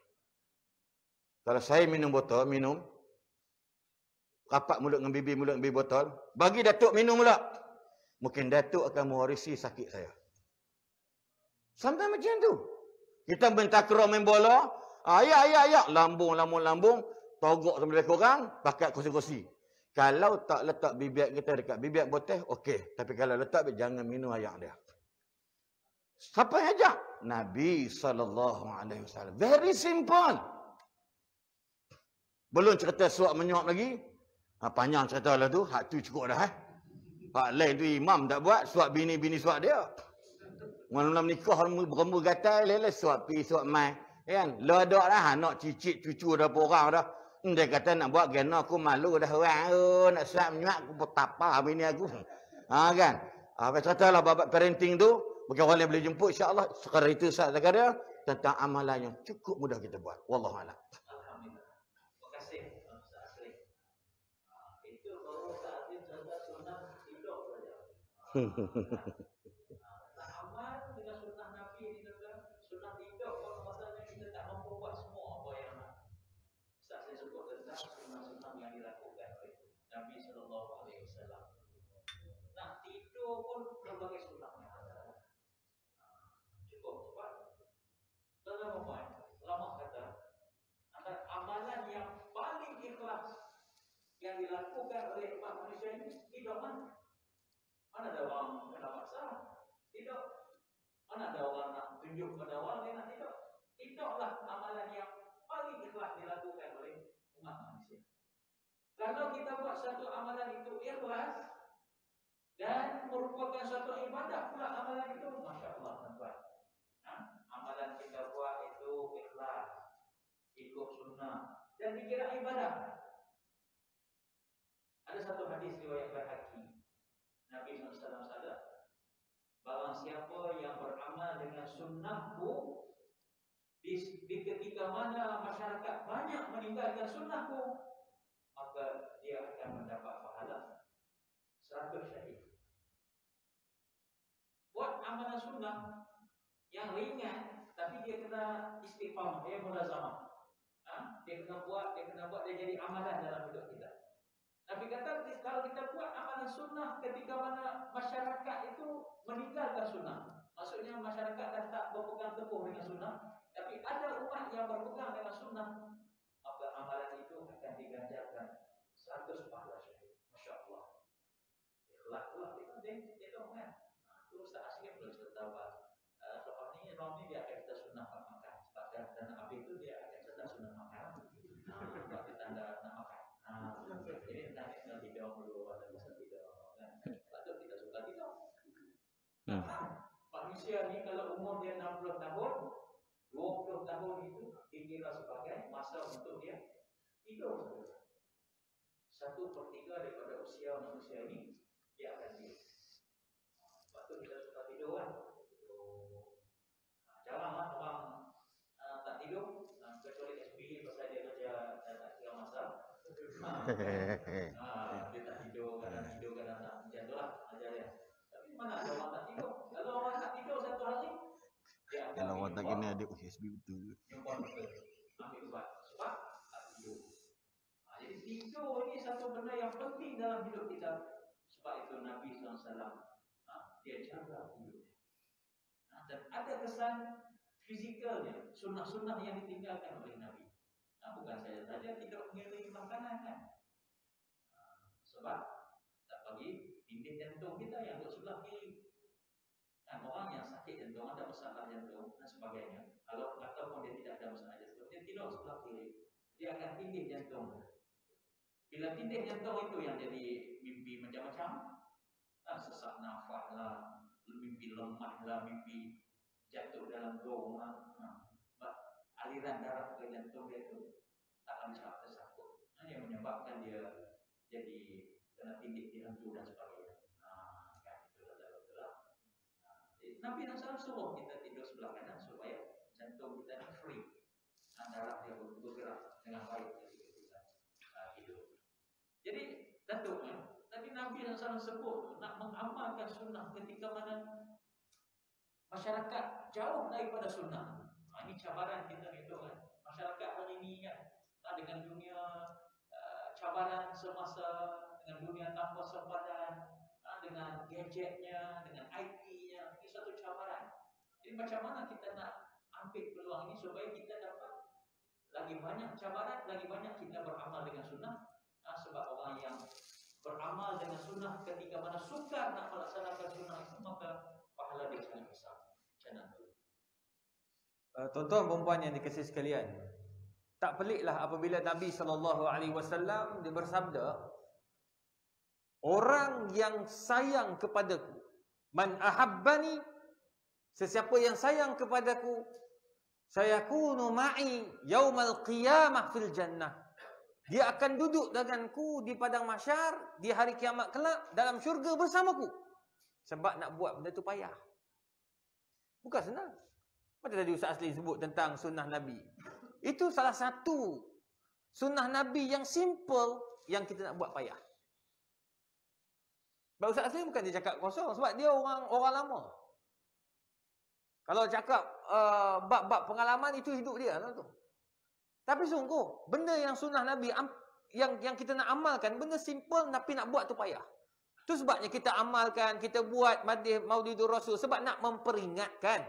Kalau saya minum botol, minum rapat mulut dengan bibir botol, bagi Datuk minum pula. Mungkin Datuk akan mewarisi sakit saya. Sampai macam tu. Kita main takraw, main bola, ya, lambung, togok sama lebih kurang, pakai kursi-kursi. Kalau tak letak bibir kita dekat bibir botol, okey. Tapi kalau letak, jangan minum air dia. Siapa yang ajak? Nabi SAW. Very simple. Belum cerita suap menyuap lagi. Panjang cerita lah tu. Hak tu cukup dah. Hak lain tu imam tak buat. Suap bini suap dia. Malam nikah berembu gatal. Lele suap pi suap mai. Kan? Ledak dah. Anak cicit cucu dah porang dah. Dia kata nak buat gana aku malu dah orang. Nak suap menyuap aku betapa bini aku. Kan? Apa cerita lah babat parenting tu. Bukan orang yang boleh jemput insya-Allah. Sekarang itu saat dia tentang amalan yang cukup mudah kita buat. Wallahualam. Alhamdulillah. Terima kasih Ustaz Asri. Itu baru Ustaz Asri contoh sunnah hidup saja. Tak amal dengan sunnah Nabi ini juga sunnah hidup kalau masalahnya kita tak mampu buat semua apa yang Ustaz Asri sebut tentang sunnah-sunnah yang dilakukan oleh Nabi sallallahu alaihi wasallam. Nah, tidur pun berbagai sunnah. Ulama kata antara amalan yang paling ikhlas yang dilakukan oleh umat manusia ini hidup mana? Mana ada orang kena paksa? Tidak. Mana ada orang nak tunjuk pada orang dia nak hidup? Hiduplah amalan yang paling ikhlas dilakukan oleh umat manusia. Kalau kita buat satu amalan itu ikhlas dan merupakan satu ibadah pula amalan itu, masya-Allah tuan-tuan. Amalan kita buat itu ikhlas, ikut sunnah dan dikira ibadah. Ada satu hadis riwayat Baihaqi. Nabi SAW sabda, barang siapa yang beramal dengan sunnahku di ketika mana masyarakat banyak meninggalkan sunnahku, maka dia akan mendapat pahala 100 syahid. Buat amalan sunnah yang ringan, tapi dia kena istiqamah, dia mulazamah. Dia kena buat, dia jadi amalan dalam hidup kita. Nabi kata, kalau kita buat amalan sunnah ketika mana masyarakat itu meninggalkan sunnah, maksudnya masyarakat dah tak berpegang teguh dengan sunnah, tapi ada umat yang berpegang dengan sunnah, maka amalan itu akan diganjarkan 100 pahala syahid. Masya Allah. Ikhlas pula dia tahu kan? Itu Ustaz Asri belum cerita apa. Rom ni dia akan kita sunnah makan. Sebab dan Nabi itu dia akan kita sunnah makan. Sebab dia tanda nak makan. Jadi kita tidur dulu pada masa tidur. Sebab tu kita suka tidur. Manusia ni kalau umur dia 60 tahun, 20 tahun itu dikira sebagai masa untuk dia tidur. 1/3 daripada usia manusia ini dia akan tidur. Sebab tu kita suka tidur kan. Jaranglah orang tak tidur, kecuali SBY pasal dia kerja tak kira masa. Dia tak tidur, kadang tak, macam tu lah ajar dia. Tapi mana ada orang tak tidur? Kalau orang tak tidur satu hari, dia akan kalau orang tak kena ada SBY betul. Jumpa doktor, ambil ubat sebab tak tidur. Jadi tidur ini satu benda yang penting dalam hidup kita. Sebab itu Nabi SAW dia jaga tidur. Dan ada kesan fizikalnya, sunnah-sunnah yang ditinggalkan oleh Nabi. Bukan saya saja tidak mengiringi makanan kan. Sebab tak bagi dinding jantung kita yang duduk sebelah kiri. Dan orang yang sakit jantung, ada masalah jantung dan sebagainya, kalau ataupun dia tidak ada masalah jantung, dia tidur sebelah kiri, dia akan tindih jantung. Bila tindih jantung itu yang jadi mimpi macam-macam, sesak nafas lah, mimpi lemah lah, mimpi jatuh dalam dom, aliran darah ke jantung dia itu tak lancar, tersangkut. Yang menyebabkan dia jadi kena tindih dihantu dan sebagainya. Kan itu adalah. Nabi SAW suruh kita tidur sebelah kanan supaya jantung kita free, darah dia bergerak dengan baik ketika kita tidur. Jadi datuknya, tadi Nabi SAW sebut nak mengamalkan sunnah ketika mana masyarakat jauh daripada sunnah. Ini cabaran kita itu kan. Masyarakat hari ini kan, dengan dunia cabaran semasa, dengan dunia tanpa sempadan, dengan gadgetnya, dengan IT-nya, ini satu cabaran. Jadi macam mana kita nak ambil peluang ini supaya kita dapat lagi banyak cabaran, lagi banyak kita beramal dengan sunnah. Sebab orang yang beramal dengan sunnah ketika mana sukar nak melaksanakan sunnah itu, maka pahala dia sangat besar. Macam mana? Tuan-tuan perempuan yang dikasihi sekalian, tak peliklah apabila Nabi SAW dia bersabda, orang yang sayang kepadaku, man ahabbani, sesiapa yang sayang kepadaku, sayakunu ma'i yaumal qiyamah fil jannah, dia akan duduk denganku di padang mahsyar di hari kiamat kelak dalam syurga bersamaku. Sebab nak buat benda tu payah, bukan senang. Macam tadi Ustaz Asli sebut tentang sunnah Nabi, itu salah satu sunnah Nabi yang simple yang kita nak buat payah. Sebab Ustaz Asli bukan dia cakap kosong, sebab dia orang lama. Kalau cakap bab-bab pengalaman, itu hidup dia lah tu. Tapi sungguh benda yang sunnah Nabi yang kita nak amalkan, benda simple tapi nak buat tu payah. Tu sebabnya kita amalkan, kita buat Maulidur Rasul, sebab nak memperingatkan,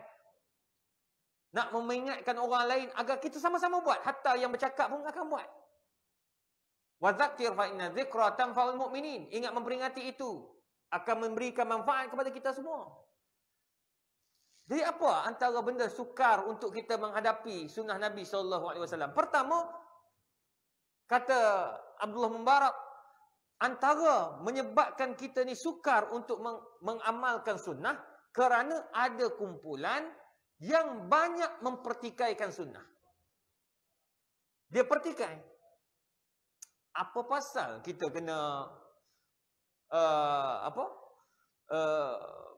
nak mengingatkan orang lain agar kita sama-sama buat. Hatta yang bercakap pun akan buat. Wa dzakir fa inna dzikra tanfa'ul mu'minin. Ingat, memperingati itu akan memberikan manfaat kepada kita semua. Jadi apa antara benda sukar untuk kita menghadapi sunnah Nabi SAW? Pertama, kata Abdullah Mubarak, antara menyebabkan kita ni sukar untuk mengamalkan sunnah kerana ada kumpulan yang banyak mempertikaikan sunnah. Dia pertikai. Apa pasal kita kena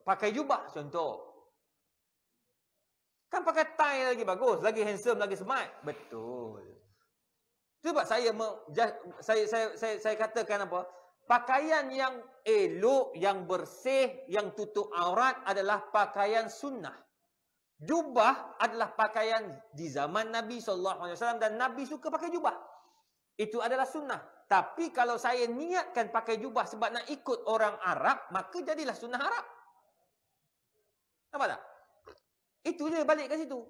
pakai jubah contoh? Kan pakai tie lagi bagus, lagi handsome, lagi smart. Betul. Sebab saya katakan apa? Pakaian yang elok, yang bersih, yang tutup aurat adalah pakaian sunnah. Jubah adalah pakaian di zaman Nabi SAW dan Nabi suka pakai jubah. Itu adalah sunnah. Tapi kalau saya niatkan pakai jubah sebab nak ikut orang Arab, maka jadilah sunnah Arab. Nampak tak? Itu je, balik ke situ.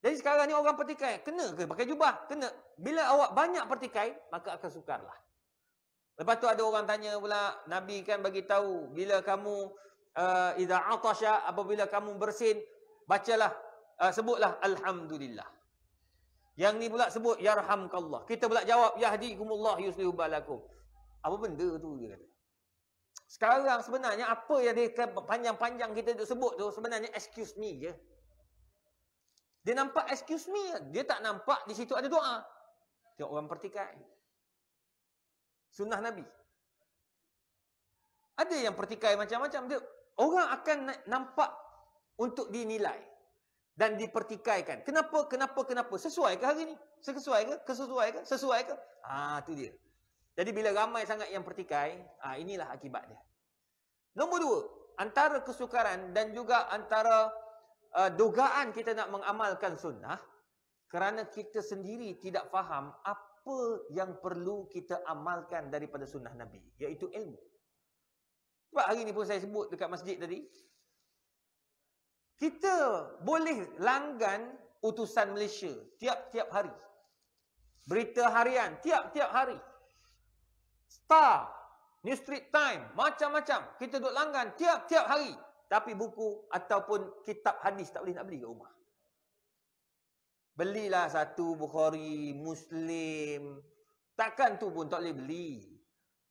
Jadi sekarang ni orang pertikai, kena ke pakai jubah? Kena. Bila awak banyak pertikai, maka akan sukarlah. Lepas tu ada orang tanya pula, Nabi kan bagi tahu bila kamu idza atasha, apabila kamu bersin, bacalah, sebutlah alhamdulillah. Yang ni pula sebut yarhamkallah. Kita pula jawab yahdikumullah yuslihu balakum. Apa benda tu dia kata. Sekarang sebenarnya apa yang dia panjang-panjang kita duk sebut tu sebenarnya excuse me je. Dia nampak excuse me, dia tak nampak di situ ada doa. Tengok orang pertikai. Sunnah Nabi. Ada yang pertikai macam-macam. Orang akan nampak untuk dinilai dan dipertikaikan. Kenapa? Sesuai ke hari ni? Sesuai ke? Tu dia. Jadi bila ramai sangat yang pertikai, inilah akibat dia. Nombor dua, antara kesukaran dan juga antara dugaan kita nak mengamalkan sunnah, kerana kita sendiri tidak faham apa yang perlu kita amalkan daripada sunnah Nabi, iaitu ilmu. Sebab hari ni pun saya sebut dekat masjid tadi, kita boleh langgan utusan Malaysia tiap-tiap hari. Berita harian tiap-tiap hari. Star, New Street Time, macam-macam. Kita duk langgan tiap-tiap hari. Tapi buku ataupun kitab hadis tak boleh nak beli kat rumah. Belilah satu Bukhari, Muslim. Takkan tu pun tak boleh beli.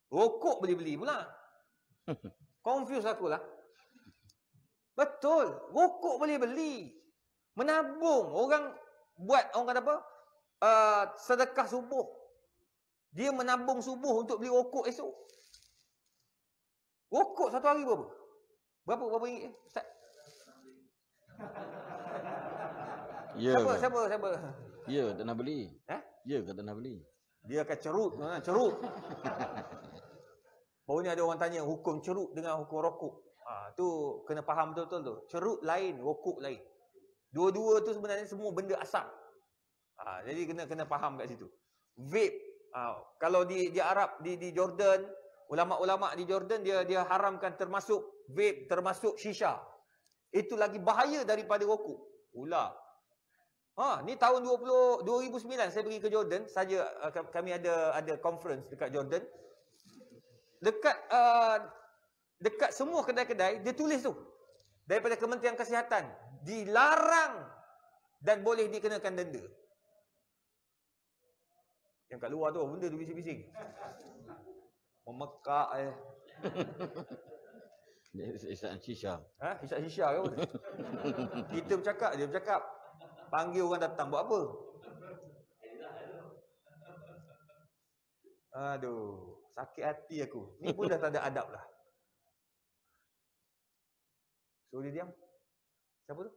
Rokok boleh beli pula. Confuse aku lah. Betul. Rokok boleh beli. Menabung. Orang buat, orang kata apa? Sedekah subuh. Dia menabung subuh untuk beli rokok esok. Rokok satu hari berapa? Berapa ringgit? Ustaz? Ya. Siapa? Ya, tak nak beli. Ya, kata nak beli. Dia akan cerut. Baru ni ada orang tanya hukum cerut dengan hukum rokok. Tu kena faham betul-betul tu. Cerut lain, rokok lain. Dua-dua tu sebenarnya semua benda asap. Jadi kena faham kat situ. Vape, kalau di Arab, di Jordan, ulama-ulama di Jordan dia haramkan termasuk vape, termasuk shisha. Itu lagi bahaya daripada rokok. Pula. Ni tahun 2009 saya pergi ke Jordan saja, kami ada conference dekat Jordan. Dekat semua kedai-kedai dia tulis tu. Daripada Kementerian Kesihatan, dilarang dan boleh dikenakan denda. Yang kat luar tu benda tu bising-bising. Memekak Hisap shisha. Hisap shisha ke apa? Kita bercakap, dia bercakap. Panggil orang datang buat apa? Aduh, sakit hati aku. Ni pun dah tak ada adab lah. So dia diam. Siapa tu?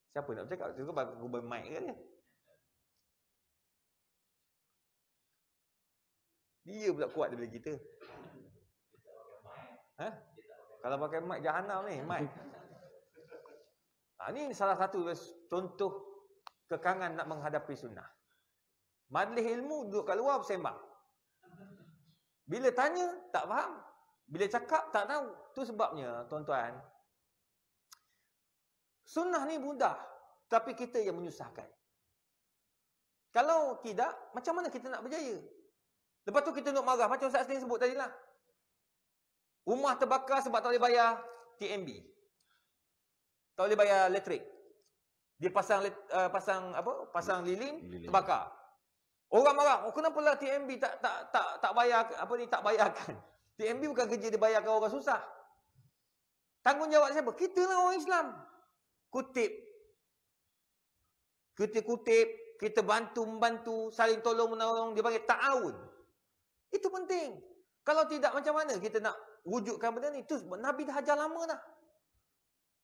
Siapa nak bercakap? Tu ke gubern mic ke dia? Dia pula kuat daripada kita. Kalau pakai mic jahanam ni, mic. Ni salah satu contoh kekangan nak menghadapi sunnah. Majlis ilmu duduk kat luar bersembang. Bila tanya tak faham, bila cakap tak tahu. Tu sebabnya tuan-tuan, sunnah ni mudah, tapi kita yang menyusahkan. Kalau tidak, macam mana kita nak berjaya? Lepas tu kita nak marah, macam Ustaz Aslim sebut tadi lah. Rumah terbakar sebab tak boleh bayar TMB. Tak boleh bayar elektrik. Dia pasang lilin, terbakar. Orang marah, kenapalah TMB tak bayar, tak bayarkan. TMB bukan kerja dia bayarkan orang susah. Tanggungjawab siapa? Kita lah orang Islam. Kutip, kita bantu-membantu, saling tolong-menolong, dia panggil ta'awun. Itu penting. Kalau tidak, macam mana kita nak wujudkan benda ni? Itu Nabi dah ajar lama dah.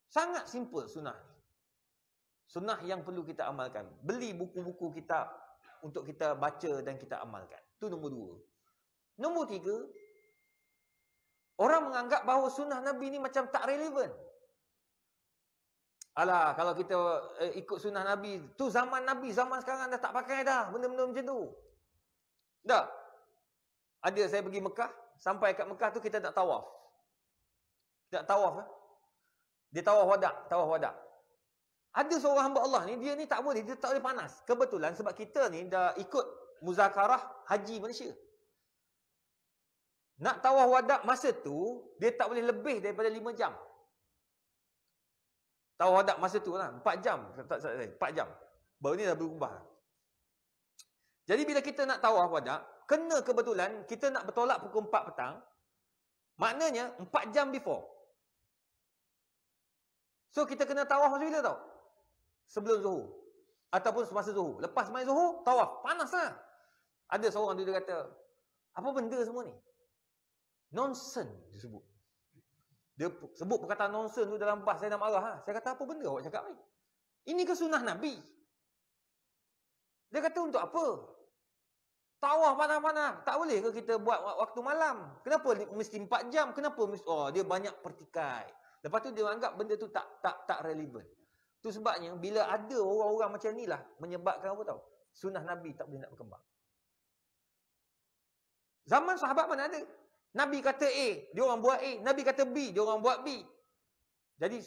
Sangat simple sunnah ni. Sunnah yang perlu kita amalkan. Beli buku-buku kitab untuk kita baca dan kita amalkan. Itu nombor 2. Nombor 3, orang menganggap bahawa sunnah Nabi ni macam tak relevan. Alah, kalau kita ikut sunnah Nabi, tu zaman Nabi, zaman sekarang dah tak pakai dah benda-benda macam tu. Dah. Ada saya pergi Mekah, sampai kat Mekah tu kita nak tawaf. Kita nak tawaf kan? Dia tawaf wada'. Ada seorang hamba Allah ni, dia ni tak boleh, dia tak boleh panas. Kebetulan sebab kita ni dah ikut muzakarah haji Malaysia. Nak tawaf wada' masa tu, dia tak boleh lebih daripada 5 jam. Tawaf wada' masa tu lah, 4 jam. 4 jam. Baru ni dah berubah. Jadi bila kita nak tawaf wada', kena kebetulan kita nak bertolak pukul 4 petang. Maknanya 4 jam before. So kita kena tawaf masa bila tau? Sebelum Zuhur. Ataupun semasa Zuhur. Lepas main Zuhur, tawaf. Panas lah. Ada seorang dia kata, apa benda semua ni? Nonsense dia sebut. Dia sebut perkataan nonsense tu dalam bahasa saya nak marah. Saya kata, apa benda awak cakap ni? Ini ke sunnah Nabi? Dia kata, untuk apa? Tawaf panas-panas. Tak boleh ke kita buat waktu malam? Kenapa mesti 4 jam? Kenapa mesti... dia banyak pertikai. Lepas tu dia anggap benda tu tak relevan. Tu sebabnya bila ada orang-orang macam ni lah menyebabkan apa tahu? Sunnah Nabi tak boleh nak berkembang. Zaman sahabat mana ada? Nabi kata A, dia orang buat A. Nabi kata B, dia orang buat B. Jadi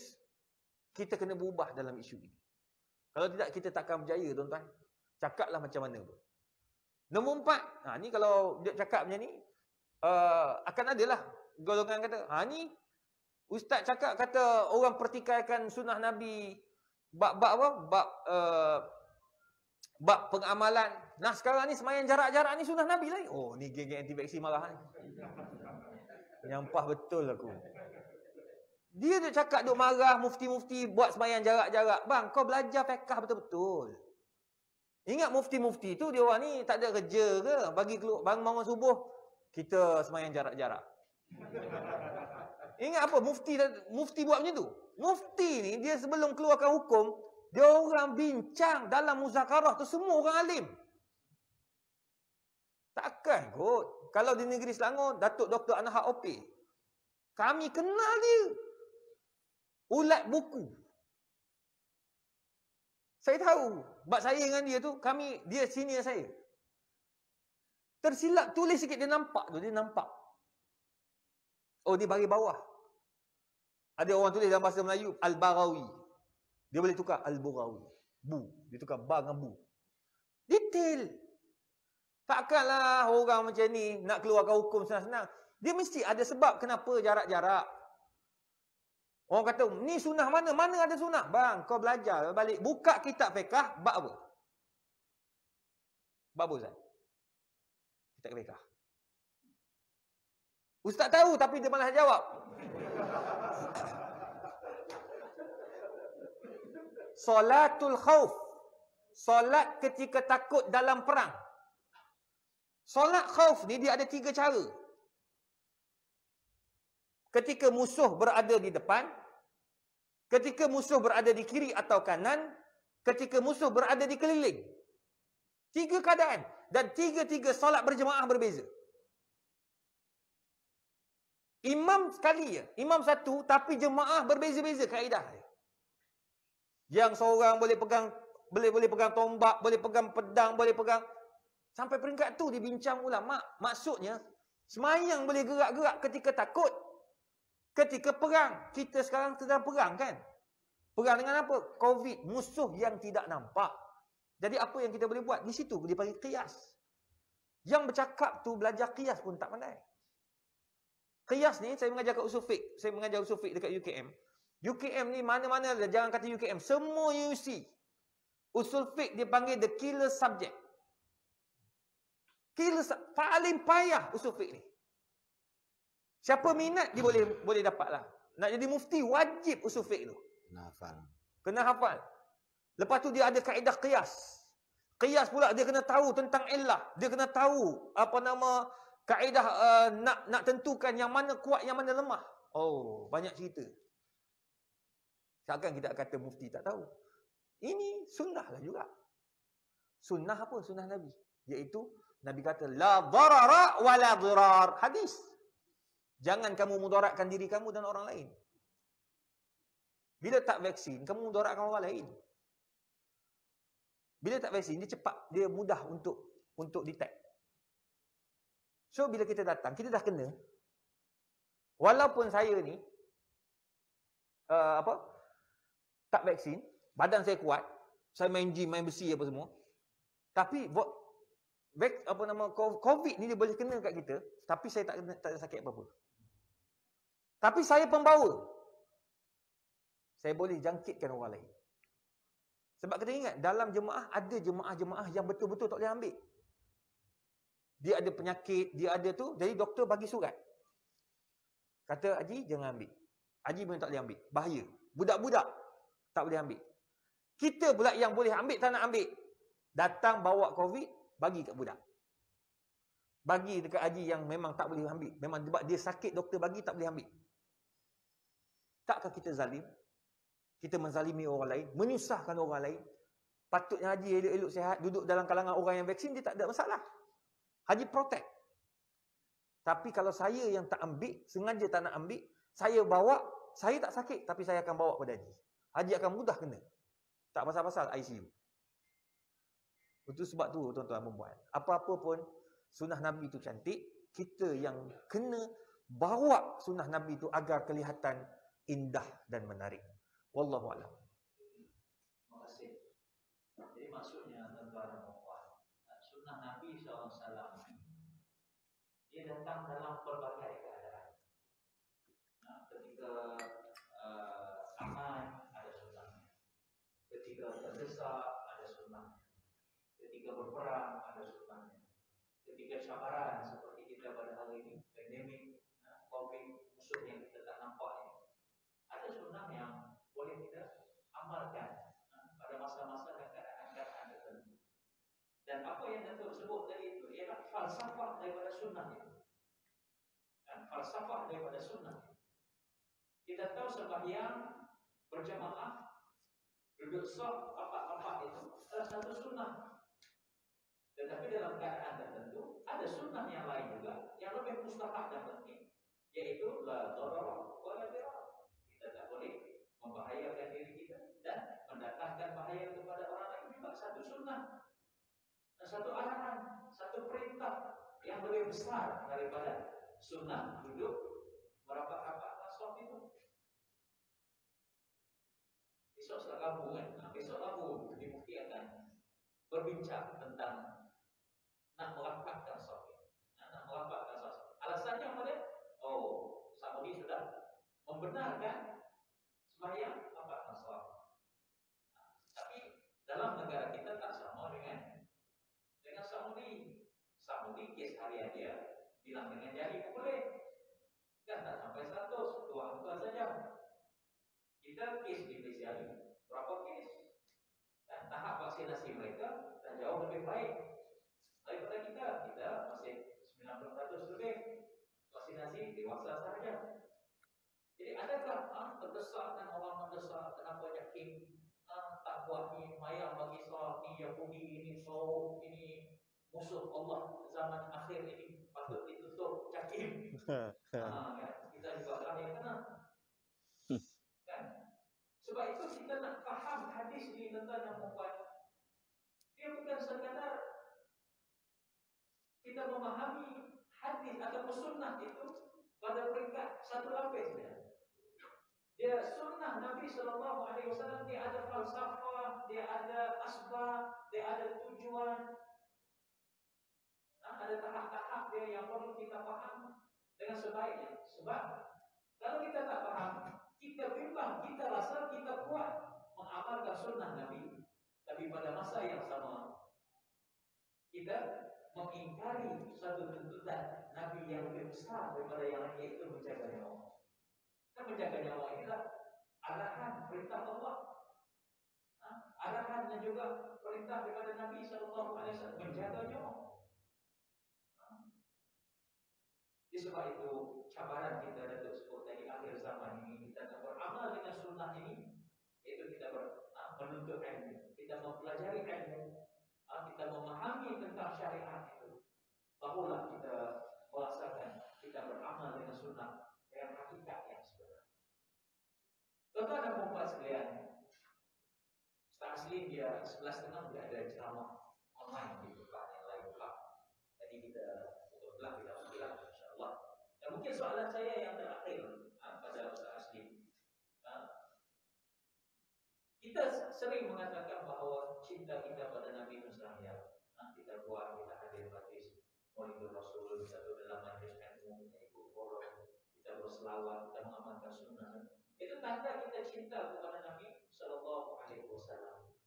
kita kena berubah dalam isu ini. Kalau tidak kita takkan berjaya tuan-tuan. Cakaplah macam mana pun. Nombor 4, ni kalau dia cakap macam ni, akan adalah golongan kata, ni ustaz cakap kata orang pertikaikan sunnah Nabi bab pengamalan. Nah sekarang ni semayang jarak-jarak ni sunnah Nabi lah. Ni geng-geng anti-vaksi marah ni. Nyampah betul aku. Dia cakap duk marah mufti-mufti buat semayang jarak-jarak. Bang, kau belajar fiqh betul-betul. Ingat mufti-mufti tu dia orang ni tak ada kerja ke? Bagi keluar bangun subuh, kita sembahyang jarak-jarak. Ingat apa mufti buat macam tu? Mufti ni dia sebelum keluarkan hukum, dia orang bincang dalam muzakarah tu semua orang alim. Takkan kot. Kalau di negeri Selangor, Datuk Dr. Anhar Opik, kami kenal dia. Ulat buku. Saya tahu. Sebab saya dengan dia tu, dia senior saya. Tersilap tulis sikit, dia nampak tu. Dia nampak. Oh, dia bagi bawah. Ada orang tulis dalam bahasa Melayu, Al-Barawi. Dia boleh tukar Al-Barawi. Bu. Dia tukar ba dengan bu. Detail. Takkanlah orang macam ni nak keluarkan hukum senang-senang. Dia mesti ada sebab kenapa jarak-jarak. Orang kata, ni sunnah mana? Mana ada sunnah? Bang, kau belajar balik. Buka kitab fiqah, bab apa? Bab apa, Ustaz? Kitab fiqah. Ustaz tahu tapi dia malah jawab. Solatul khauf. Solat ketika takut dalam perang. Solat khauf ni dia ada 3 cara. Ketika musuh berada di depan, ketika musuh berada di kiri atau kanan, ketika musuh berada di keliling. 3 keadaan. Dan 3-3 solat berjemaah berbeza. Imam sekali je. Imam satu, tapi jemaah berbeza-beza kaedah dia. Yang seorang boleh pegang tombak, boleh pegang pedang, boleh pegang. Sampai peringkat tu dibincang ulama. Maksudnya, semayang boleh gerak-gerak ketika takut. Ketika perang. Kita sekarang sedang perang kan? Perang dengan apa? Covid. Musuh yang tidak nampak. Jadi apa yang kita boleh buat? Di situ dia panggil qiyas. Yang bercakap tu belajar qiyas pun tak pandai. Qiyas ni saya mengajar kat usul fiqh. Saya mengajar usul fiqh dekat UKM. UKM ni mana-mana jangan kata UKM. Semua UC. Usul fiqh dia panggil the killer subject. Paling payah usul fiqh ni. Siapa minat dia boleh dapatlah. Nak jadi mufti wajib usul fiqh tu. Kena hafal. Lepas tu dia ada kaedah qiyas. Qiyas pula dia kena tahu tentang illah. Dia kena tahu kaedah nak tentukan yang mana kuat, yang mana lemah. Oh, banyak cerita. Takkan kita kata mufti tak tahu. Ini sunnah lah juga. Sunnah apa? Sunnah Nabi. Iaitu Nabi kata la darara wa la dirar. Hadis. Jangan kamu mudaratkan diri kamu dan orang lain. Bila tak vaksin, kamu mudaratkan orang lain. Bila tak vaksin, dia mudah untuk detect. So bila kita datang, kita dah kena. Walaupun saya ni tak vaksin, badan saya kuat, saya main gym, main besi apa semua. Tapi COVID ni dia boleh kena kat kita, tapi saya tak ada sakit apa-apa. Tapi saya pembawa. Saya boleh jangkitkan orang lain. Sebab kita ingat, dalam jemaah ada jemaah-jemaah yang betul-betul tak boleh ambil. Dia ada penyakit, dia ada tu, jadi doktor bagi surat. Kata, Haji jangan ambil. Haji pun tak boleh ambil. Bahaya. Budak-budak tak boleh ambil. Kita pula yang boleh ambil, tak nak ambil. Datang bawa COVID, bagi kat budak. Bagi dekat Haji yang memang tak boleh ambil. Memang sebab dia sakit, doktor bagi tak boleh ambil. Takkah kita zalim? Kita menzalimi orang lain, menyusahkan orang lain. Patutnya Haji elok-elok sihat, duduk dalam kalangan orang yang vaksin, dia tak ada masalah. Haji protect. Tapi kalau saya yang tak ambil, sengaja tak nak ambil, saya bawa, saya tak sakit, tapi saya akan bawa pada Haji. Haji akan mudah kena. Tak pasal-pasal ICU. Itu sebab tu tuan-tuan perempuan. Apa-apa pun, sunnah Nabi itu cantik, kita yang kena bawa sunnah Nabi itu agar kelihatan indah dan menarik. Wallahu a'lam. Terima kasih. Jadi maksudnya tuan-tuan dan puan, sunnah Nabi SAW dia datang dalam berbagai keadaan. Ketika aman ada sunnahnya. Ketika terdesak ada sunnahnya. Ketika berperang ada sunnahnya. Ketika cabaran seperti kita pada hari ini, pandemik, COVID, musuh yang kita tak nampak ini, ada sunnah yang boleh kita amalkan pada masa-masa dan keadaan-keadaan tertentu. Dan apa yang Datuk sebut tadi itu ialah falsafah daripada sunnah itu. falsafah daripada sunnah. Kita tahu sembahyang berjamaah, duduk shaf, apa-apa itu adalah satu sunnah. Tetapi dalam keadaan tertentu ada sunnah yang lain juga yang lebih mustahab dan penting, yaitu la darara wa la dirar. Kita tak boleh membahayakan diri kita dan mendatangkan bahaya kepada orang lain juga satu sunnah. Dan satu arahan, satu perintah yang lebih besar daripada sunnah duduk merapat-rapat shaf itu. Besok setelah Rabu kan, besok Rabu Mufti akan berbincang tentang nak merapatkan shaf. Nak merapatkan shaf. Alasannya apa dia? Oh, Saudi sudah membenarkan sembahyang rapatkan shaf. Tapi dalam negara kita tak sama dengan Saudi. Saudi kes harian dia bilang dengan jari pun boleh. Kan tak sampai 100, tua saja. Kita kes di Malaysia ini berapa kes? Dan tahap vaksinasi mereka dah jauh lebih baik daripada kita. Kita masih 90% lebih vaksinasi dewasa sahaja. Jadi adakah terdesak dan orang mendesak kenapa yakin tak buat ni mayang bagi soal ni Yahudi ini so ini musuh Allah zaman akhir ini patut ditutup cakim. Kan? Kita juga orang yang kena. Kan? Sebab itu kita nak faham hadis ni tentang yang membuat dia bukan sekadar kita memahami hadis atau sunnah itu pada peringkat satu lapis dia. Dia sunnah Nabi SAW, dia ada falsafah, dia ada asbab, dia ada tujuan, ada tahap-tahap dia yang perlu kita faham dengan sebaiknya. Sebab kalau kita tak faham, kita bimbang, kita rasa kita kuat mengamalkan sunnah Nabi, tapi pada masa yang sama kita mengingkari satu tuntutan Nabi yang lebih besar daripada yang lain, yaitu menjaga nyawa. Dan menjaga nyawa inilah arahan perintah Allah, arahan dan juga perintah daripada Nabi SAW menjaga nyawa. Sebab itu cabaran kita Datuk sebut tadi akhir zaman ini, kita nak beramal dengan sunnah ini, iaitu kita menuntut ilmu, kita mempelajari ilmu, kita memahami tentang syariat itu, barulah kita merasakan kita beramal dengan sunnah dengan hakikat yang sebenar. Tuan-tuan dan puan sekalian, Ustaz Asli dia 11.30 dia ada ceramah online di tempat yang lain pula. Jadi kita betul-betul kita bergerak insya-Allah. Dan mungkin soalan saya yang terakhir pada Ustaz Asli. Kita sering mengatakan bahawa cinta kita pada Nabi Muhammad kita buat, kita hadir majlis Maulid Rasul, kita dalam majlis ilmu, kita ikut forum, kita berselawat, kita mengamalkan sunnah. Itu tanda kita cinta kepada Nabi SAW.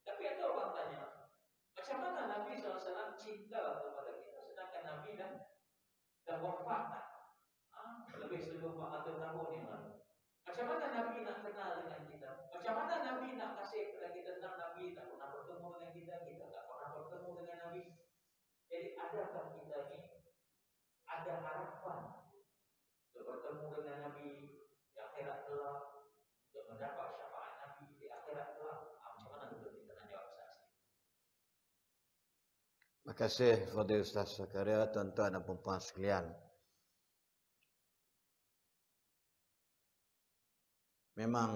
Tapi ada orang tanya, macam mana Nabi SAW cinta kepada kita sedangkan Nabi dah wafat lebih 1400 tahun yang lalu. Macam mana Nabi nak kenal dengan kita? Macam mana Nabi nak kasih kepada kita? Sedang Nabi tak pernah bertemu dengan kita, kita tak pernah bertemu dengan Nabi. Jadi adakah kita ni ada harapan untuk bertemu dengan Nabi di akhirat kelak, untuk mendapat syafaat Nabi di akhirat kelak? Macam mana betul kita nak jawab Ustaz? Terima kasih kepada Ustaz Zakaria, tuan-tuan dan puan-puan sekalian. Memang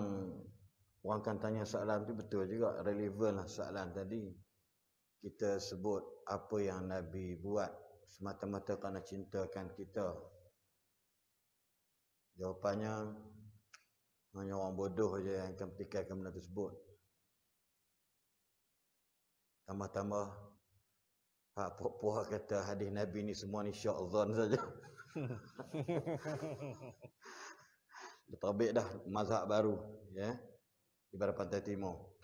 orang akan tanya soalan itu betul juga, relevan lah soalan tadi. Kita sebut apa yang Nabi buat semata-mata kerana cintakan kita. Jawapannya hanya orang bodoh saja yang akan pertikaikan benda tersebut. Tambah-tambah hak puak-puak kata hadis Nabi ni semua ni syaitan saja. Dia terbit dah mazhab baru ya di barat pantai timur.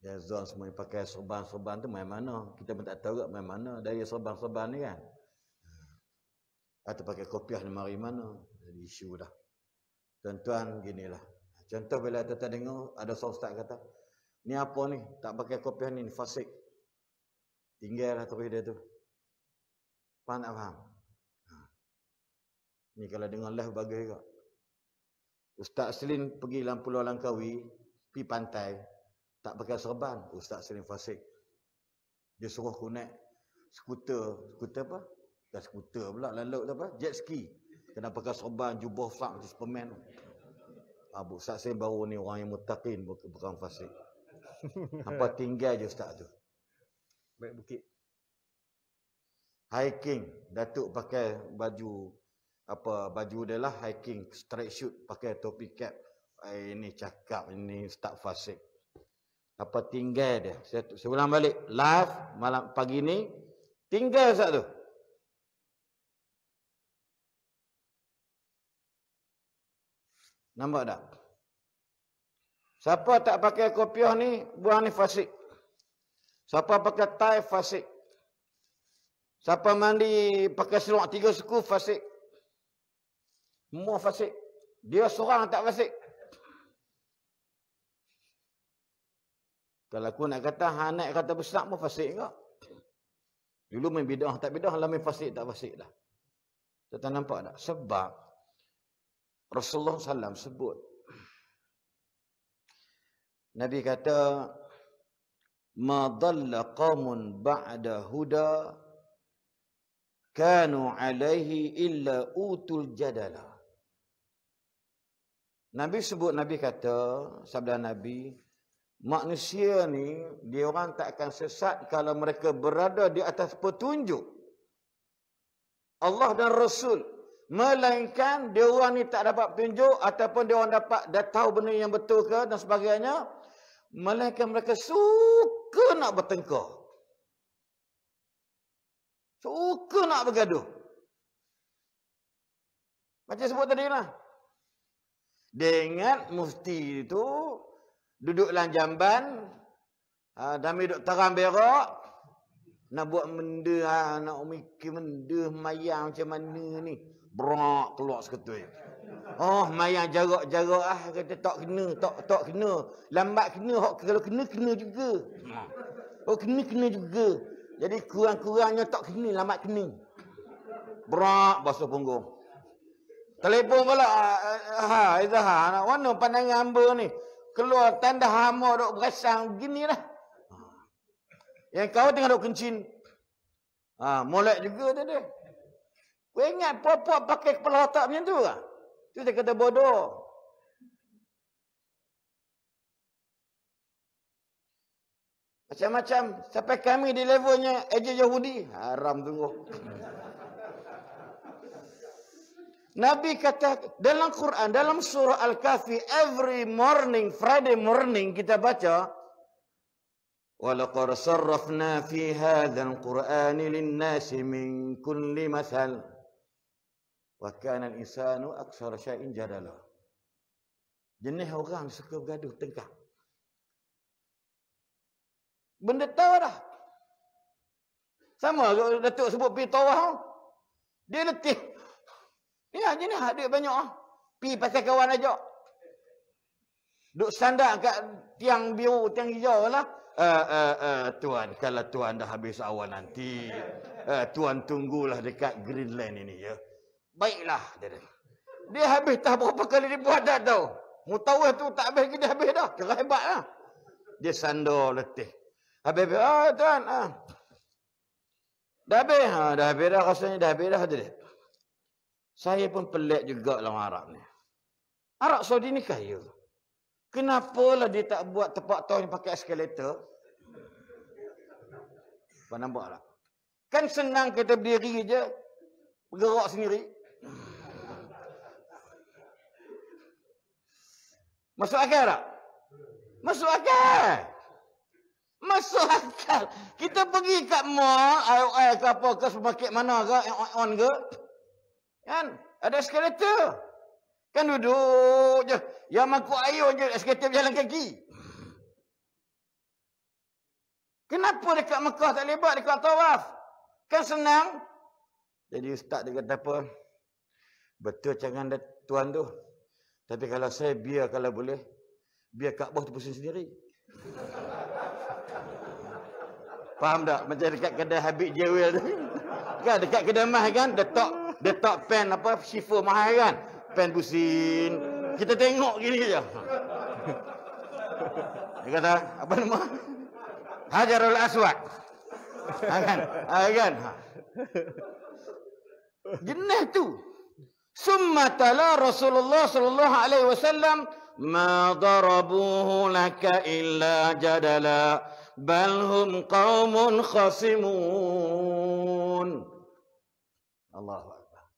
Ya zon semua pakai serban-serban tu main mana? Kita pun tak tahu main mana dari serban-serban ni kan. Atau pakai kopiah ni mari mana? Jadi isu dah. Tuan-tuan ginilah. Contoh bila tuan-tuan dengar ada seorang ustaz kata, ni apa ni? Tak pakai kopiah ni fasik. Tinggallah terus dia tu. Faham tak faham? Ni kalau dengar live bagus juga. Ustaz Selin pergi dalam Pulau Langkawi, pergi pantai, tak pakai serban. Ustaz Selin fasik. Dia suruh aku naik skuter apa? Bukan skuter pula, lalu apa? Jet ski. Kena pakai serban, jubah fak macam Superman. Abu Ustaz Selin baru ni orang yang muttaqin, bukan fasik. Apa tinggal je Ustaz tu. Baik bukit. Hiking, Datuk pakai baju dia lah hiking, straight shoot, pakai topi cap. Ini cakap, ini Ustaz fasik. Apa tinggal dia? Saya ulang balik. Live malam pagi ni tinggal Ustaz tu. Nampak tak? Siapa tak pakai kopiah ni, buang ni fasik. Siapa pakai tie fasik. Siapa mandi pakai seluar 3 suku fasik. Semua fasik. Dia seorang tak fasik. Kalau aku nak kata hanak kata besar pun fasik enggak. Dulu main bidah tak bidah, lah main fasik tak fasik dah. Kita nampak tak? Sebab Rasulullah SAW sebut. Nabi kata, "Ma dhalla qaumun ba'da huda kanu alaihi illa utul jadala." Nabi sebut, Nabi kata, sabda Nabi, manusia ni, dia orang tak akan sesat kalau mereka berada di atas petunjuk Allah dan Rasul. Melainkan dia orang ni tak dapat petunjuk ataupun dia orang dah tahu benda yang betul ke dan sebagainya. Melainkan mereka suka nak bertengkar. Suka nak bergaduh. Macam sebut tadi lah. Dia ingat mufti itu duduk dalam jamban, dami duduk terang berak, nak buat benda, nak mikir benda mayang macam mana ni. Berak keluar seketui. Oh, mayang jarak kata tak kena. Lambat kena, kalau kena juga. Oh, kena juga. Jadi kurang-kurangnya tak kena, lambat kena. Berak basuh punggung. Telefon pula, Izhar, mana pandangan hamba ni? Keluar tanda hama duk berasang begini lah. Yang kau tengah duk kencing. Molek juga dia. Kau ingat puak-puak pakai kepala otak macam tu lah. Tu dia kata bodoh. Macam-macam. Sampai kami di levelnya ejen Yahudi. Haram tunggu. Nabi kata dalam Quran, dalam surah Al-Kahfi, every morning, Friday morning kita baca, وَلَقَدْ صَرَّفْنَا فِي هَذَا الْقُرْآنِ لِلنَّاسِ مِنْ كُلِّ مَثَلٍ وَكَانَ الْإِنسَانُ أَكْثَرَ شَيْءٍ جَدَلًا. Jenis orang suka bergaduh tengkar. Benda tahu dah. Sama kalau Datuk sebut pergi tawaf, dia letih. Dia jenis ada banyak pergi pasal kawan ajak. Duk sandar kat tiang biru, tiang hijau lah. Tuan, kalau tuan dah habis awal nanti, tuan tunggulah dekat Greenland ini ya. Baiklah, dia habis tak berapa kali dia buat dah tahu. Mutawah tu tak habis, dia habis dah. Kira hebat lah. Dia sandar letih. Habis, tuan, dah habis, dah habis dah rasanya, dah habis dah. Saya pun pelik juga dalam Arab ni. Arab Saudi ni kaya. Kenapalah dia tak buat tepak tau yang pakai eskalator? Kau nampak tak? Kan senang kita berdiri je, bergerak sendiri. Masuk akal tak? Masuk akal. Masuk akal. Kita pergi kat mall, IOI ke apa ke, supermarket mana ke, on ke. Kan? Ada eskalator. Kan duduk je. Yang mangkuk air je, eskalator berjalan kaki. Kenapa dekat Mekah tak lebat, dekat tawaf? Kan senang. Jadi ustaz dia kata apa? Betul cangan tuan tu. Tapi kalau saya biar kalau boleh, biar Kaabah tu pusing sendiri. Faham tak? Macam dekat kedai Habib Jewel tu. Kan dekat kedai mah kan, Dia tak pen apa shifa mahal kan. Pen busin. Kita tengok gini je. Dia kata, apa nama? Hajarul Aswad. Kan? Kan? Jenis tu. Summa tala Rasulullah sallallahu alaihi wasallam ma darabuhu laka illa jadala bal hum qaumun khasimun. Allahu akbar.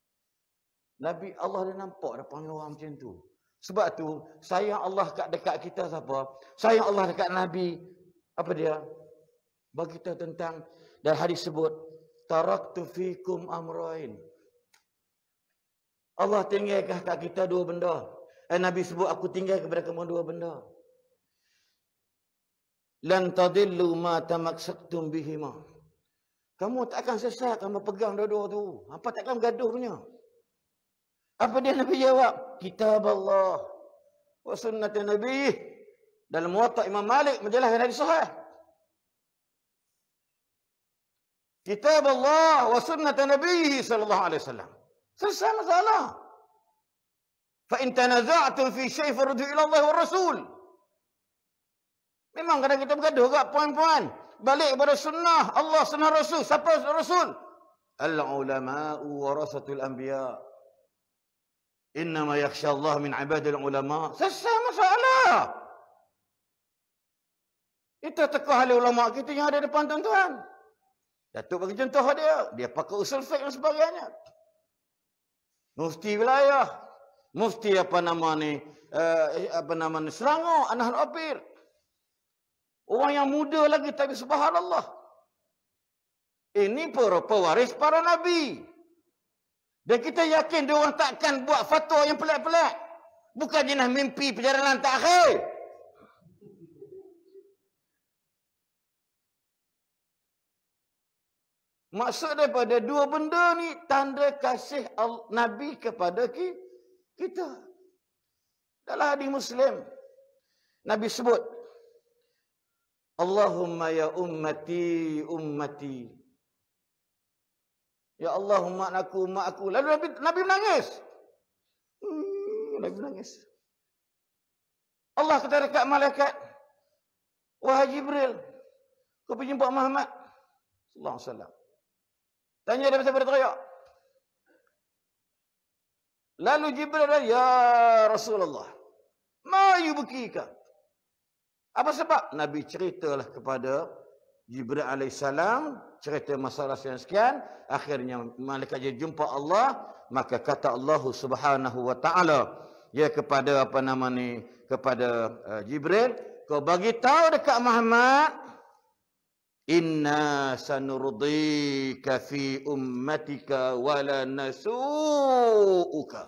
Nabi Allah dah nampak dah panggil orang macam tu. Sebab tu sayang Allah kat dekat kita siapa? Sayang Allah dekat Nabi. Apa dia? Bagi kita tentang dan hadis sebut taraktu fikum amrain. Allah tinggalkan kat kita dua benda. Nabi sebut aku tinggal kepada kamu dua benda. Lan tadillu ma tamaksaktum bihima. Kamu tak akan sesat kamu pegang dua-dua tu. Apa takkan gaduh punya? Apa dia Nabi jawab? Kitab Allah wa sunnat Nabi. Dalam Muwatta Imam Malik menjelaskan hadis sahih. Kitab Allah wa sunnat Nabi sallallahu alaihi wasallam. Selesai masalah. Fa in tanaza'tum fi syai' farudhu ila Allah wa Rasul. Memang kadang kita bergaduh kat poin-poin. Balik kepada sunnah Allah, sunnah Rasul. Siapa Rasul? Al-ulama'u warasatul anbiya. Innama yakhsha Allah min ibadil ulama. Selesai masalah. Itu tokoh ahli ulama kita yang ada depan tuan-tuan. Datuk bagi contoh dia. Dia pakai usul fiqh dan sebagainya. Mufti wilayah. Mufti apa nama ni? Selangor, Anahan Opir. Orang yang muda lagi tapi subhanallah. Ini para pewaris para nabi. Dan kita yakin dia orang takkan buat fatwa yang pelik-pelik. Bukan jenis mimpi perjalanan takhir. Maksud daripada dua benda ni tanda kasih Nabi kepada kita. Dalam hadis Muslim Nabi sebut Allahumma ya ummati ummati. Ya Allah umat aku. Lalu Nabi menangis. Nabi menangis. Allah kata dekat malaikat, wahai Jibril, kau pergi jumpa Muhammad sallallahu alaihi wasallam. Tanya dia pasal berteriak. Lalu Jibril kata, ya Rasulullah, ma yubkika? Apa sebab? Nabi ceritalah kepada Jibril alaihissalam, cerita masalah sekian. Akhirnya malaikat dia jumpa Allah, maka kata Allah Subhanahu wa taala ya kepada apa nama ni, kepada Jibril, kau bagi tahu dekat Muhammad, inna sanurdika fi ummatika wala nasu'uka.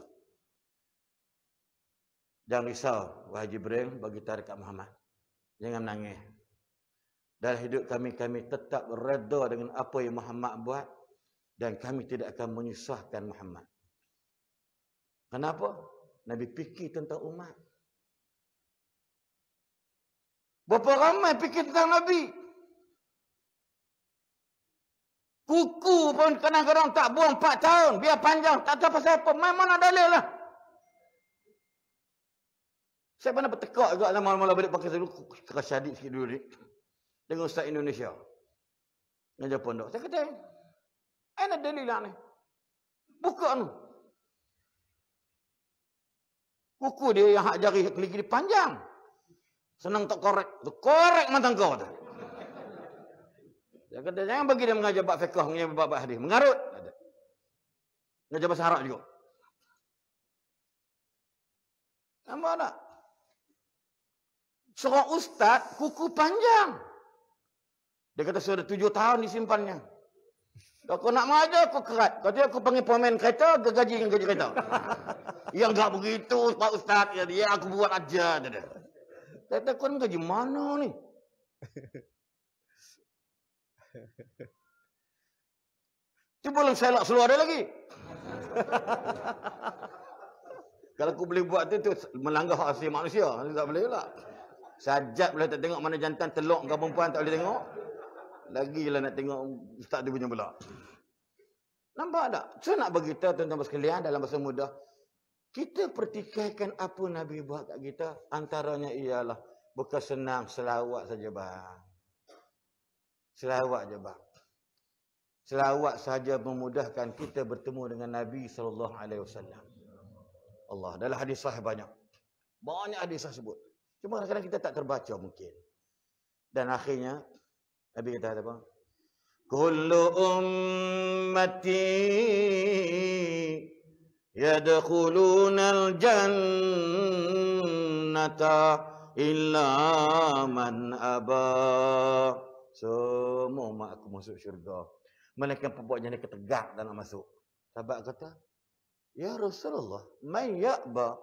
Jangan risau wahai Jibril, bagi tahu dekat Muhammad, jangan menangis. Dalam hidup kami tetap redha dengan apa yang Muhammad buat dan kami tidak akan menyusahkan Muhammad. Kenapa? Nabi fikir tentang umat. Berapa ramai fikir tentang Nabi? Kuku pun kadang-kadang tak buang 4 tahun. Biar panjang. Tak tahu pasal apa. Mana dalil lah. Saya pernah bertekak juga lah malam-malam balik pakai dulu. Tekak syadid sikit dulu ni. Dengan Ustaz Indonesia. Ngajar pondok. Saya kata, ada dalil lah ni. Buka ni. Kuku dia yang hak jari keligi dia panjang. Senang tak korek. Korek matang kau tu. Dia kata, jangan bagi dia mengajar bab fiqh, mengajar bab hadis. Mengarut. Mengajar bahasa Arab juga. Nampak tak? Seorang ustaz, kuku panjang. Dia kata, sudah 7 tahun disimpannya. Kalau kau nak mengajar, aku kerat. Kalau dia aku panggil pemain kereta, dia gaji dengan gaji kereta. Yang enggak begitu, Pak Ustaz. Ya, aku buat aja. Dia kata, kau ni gaji mana ni? Itu belum selak seluar dia lagi. Kalau aku boleh buat tu melanggar hak asasi manusia. Tak boleh pula. Sajat boleh tak tengok mana jantan telok ke perempuan tak boleh tengok. Lagilah nak tengok ustaz dia punya pula. Nampak tak? Saya nak beritahu tuan-tuan sekalian dalam bahasa mudah. Kita pertikaikan apa Nabi buat kat kita. Antaranya ialah bukan senang selawat saja bang. Selawat je bang. Selawat saja memudahkan kita bertemu dengan Nabi SAW. Allah. Dalam hadis sahih banyak. Banyak hadis sahih sebut. Cuma kadang-kadang kita tak terbaca mungkin. Dan akhirnya Nabi kata apa? Kullu ummati yadkhulunal jannata illa man aba. Semua umat aku masuk syurga. Melainkan pembuat jana ketegak tak nak masuk. Sahabat kata, ya Rasulullah, man ya'ba?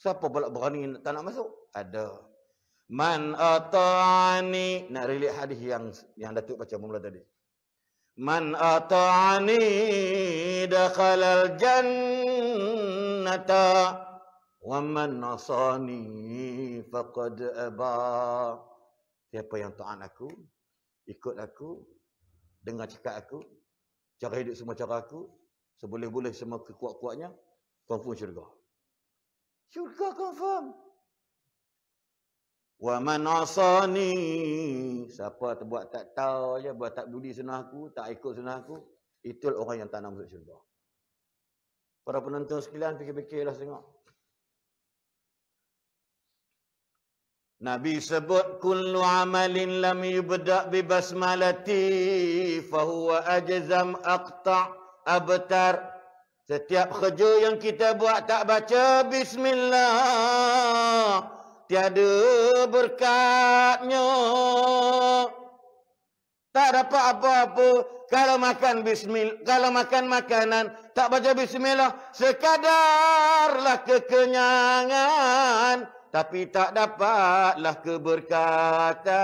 Siapa pula berani tak nak masuk? Ada. Man ata'ani. Nak relate hadis yang Datuk baca mula tadi. Man ata'ani dakhalal jannata wa man nasani faqad aba. Siapa yang taat aku, ikut aku, dengar cakap aku, cara hidup semua cara aku, seboleh-boleh semua kekuat-kuatnya, confirm syurga. Syurga confirm. Wa man asani, siapa terbuat tak tahu je, buat tak budi sunnah aku, tak ikut sunnah aku, itulah orang yang tak nak masuk syurga. Para penonton sekalian, fikir-fikirlah tengok. Nabi sebut kullu amalin lam yubda' bi basmalati fahuwa ajzam aqta' abtar. Setiap kerja yang kita buat tak baca bismillah, tiada berkatnya. Tak dapat apa-apa kalau makan kalau makan makanan tak baca bismillah, sekadarlah kekenyangan, tapi tak dapatlah keberkatan.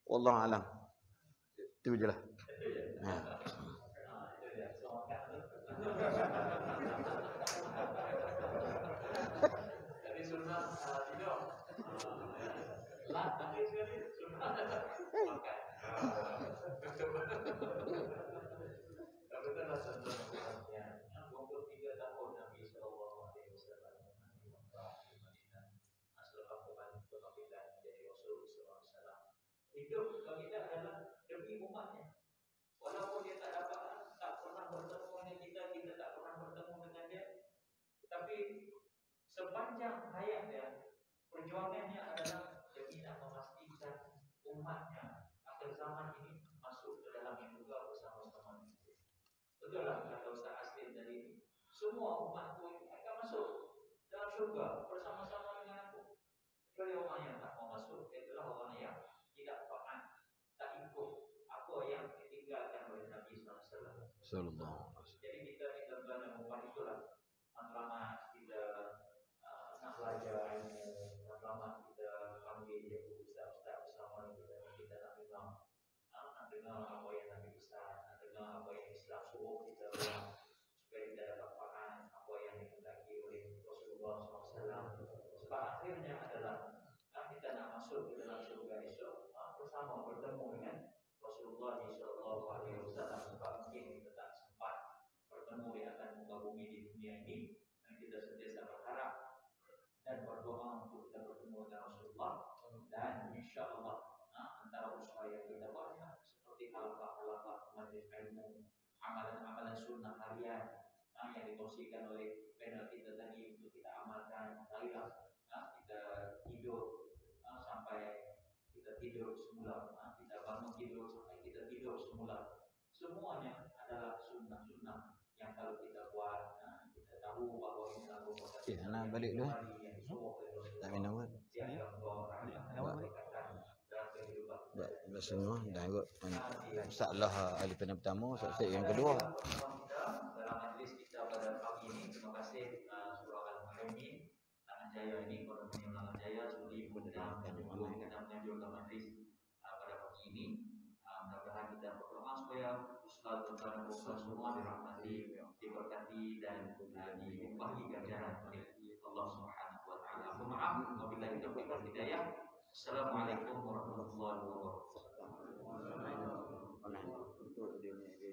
Wallahu alam. Itu je lah. Hidup bagi kita adalah demi umatnya. Walaupun dia tak pernah bertemu dengan kita, kita tak pernah bertemu dengan dia, tapi sepanjang hayat dia, perjuangannya adalah demi nak memastikan umatnya akhir zaman ini masuk ke dalam surga bersama-sama kita. Betul lah kata Ustaz Aslim tadi, semua umatku akan masuk dalam surga bersama-sama dengan aku. Kecuali orang yang tak mau masuk, itulah orang yang tidak taat, tak ikut apa yang ditinggalkan oleh Nabi SAW. Jadi kita ni tuan-tuan dan puan itulah matlamat kita nak belajar ilmu, matlamat kita panggil dia ustaz-ustaz bersama kita nak dengar apa yang Nabi besar, nak dengar apa yang Islam suruh kita buat, supaya kita dapat faham apa yang dikehendaki oleh Rasulullah SAW. Sebab akhirnya adalah kita nak masuk ke dalam syurga esok bersama bertemu dengan Rasulullah SAW. Sebab mungkin kita tak sempat bertemu di atas muka bumi di dunia ini, dan kita sentiasa berharap dan berdoa untuk kita bertemu dengan Rasulullah. Dan insya-Allah antara usaha yang kita buat seperti halaqah-halaqah majlis ilmu, amalan-amalan sunnah harian yang dikongsikan oleh panel kita tadi untuk kita amalkan. Marilah kita tidur sampai kita tidur semula, kita bangun tidur sampai kita tidur semula. Semuanya adalah sunnah-sunnah yang kalau kita buat, kita tahu bahawa ini adalah merupakan Nak balik dulu. Tak minum apa? Dah semua dah ikut masalah ahli panel pertama, saksi yang kedua. Dalam majlis kita pada pagi ini, terima kasih Surah Al-Mu'min Tangan Jaya ini, Koordinator Tangan Jaya sudi mengundang dan menyanjurkan majlis pada pagi ini. Mudah-mudahan kita berdoa supaya Ustaz dan Ustaz semua dirahmati, diberkati dan dibagi ganjaran oleh Allah Subhanahu wa taala. Maaf apabila kita berikan hidayah. Assalamualaikum warahmatullahi wabarakatuh. untuk dia ni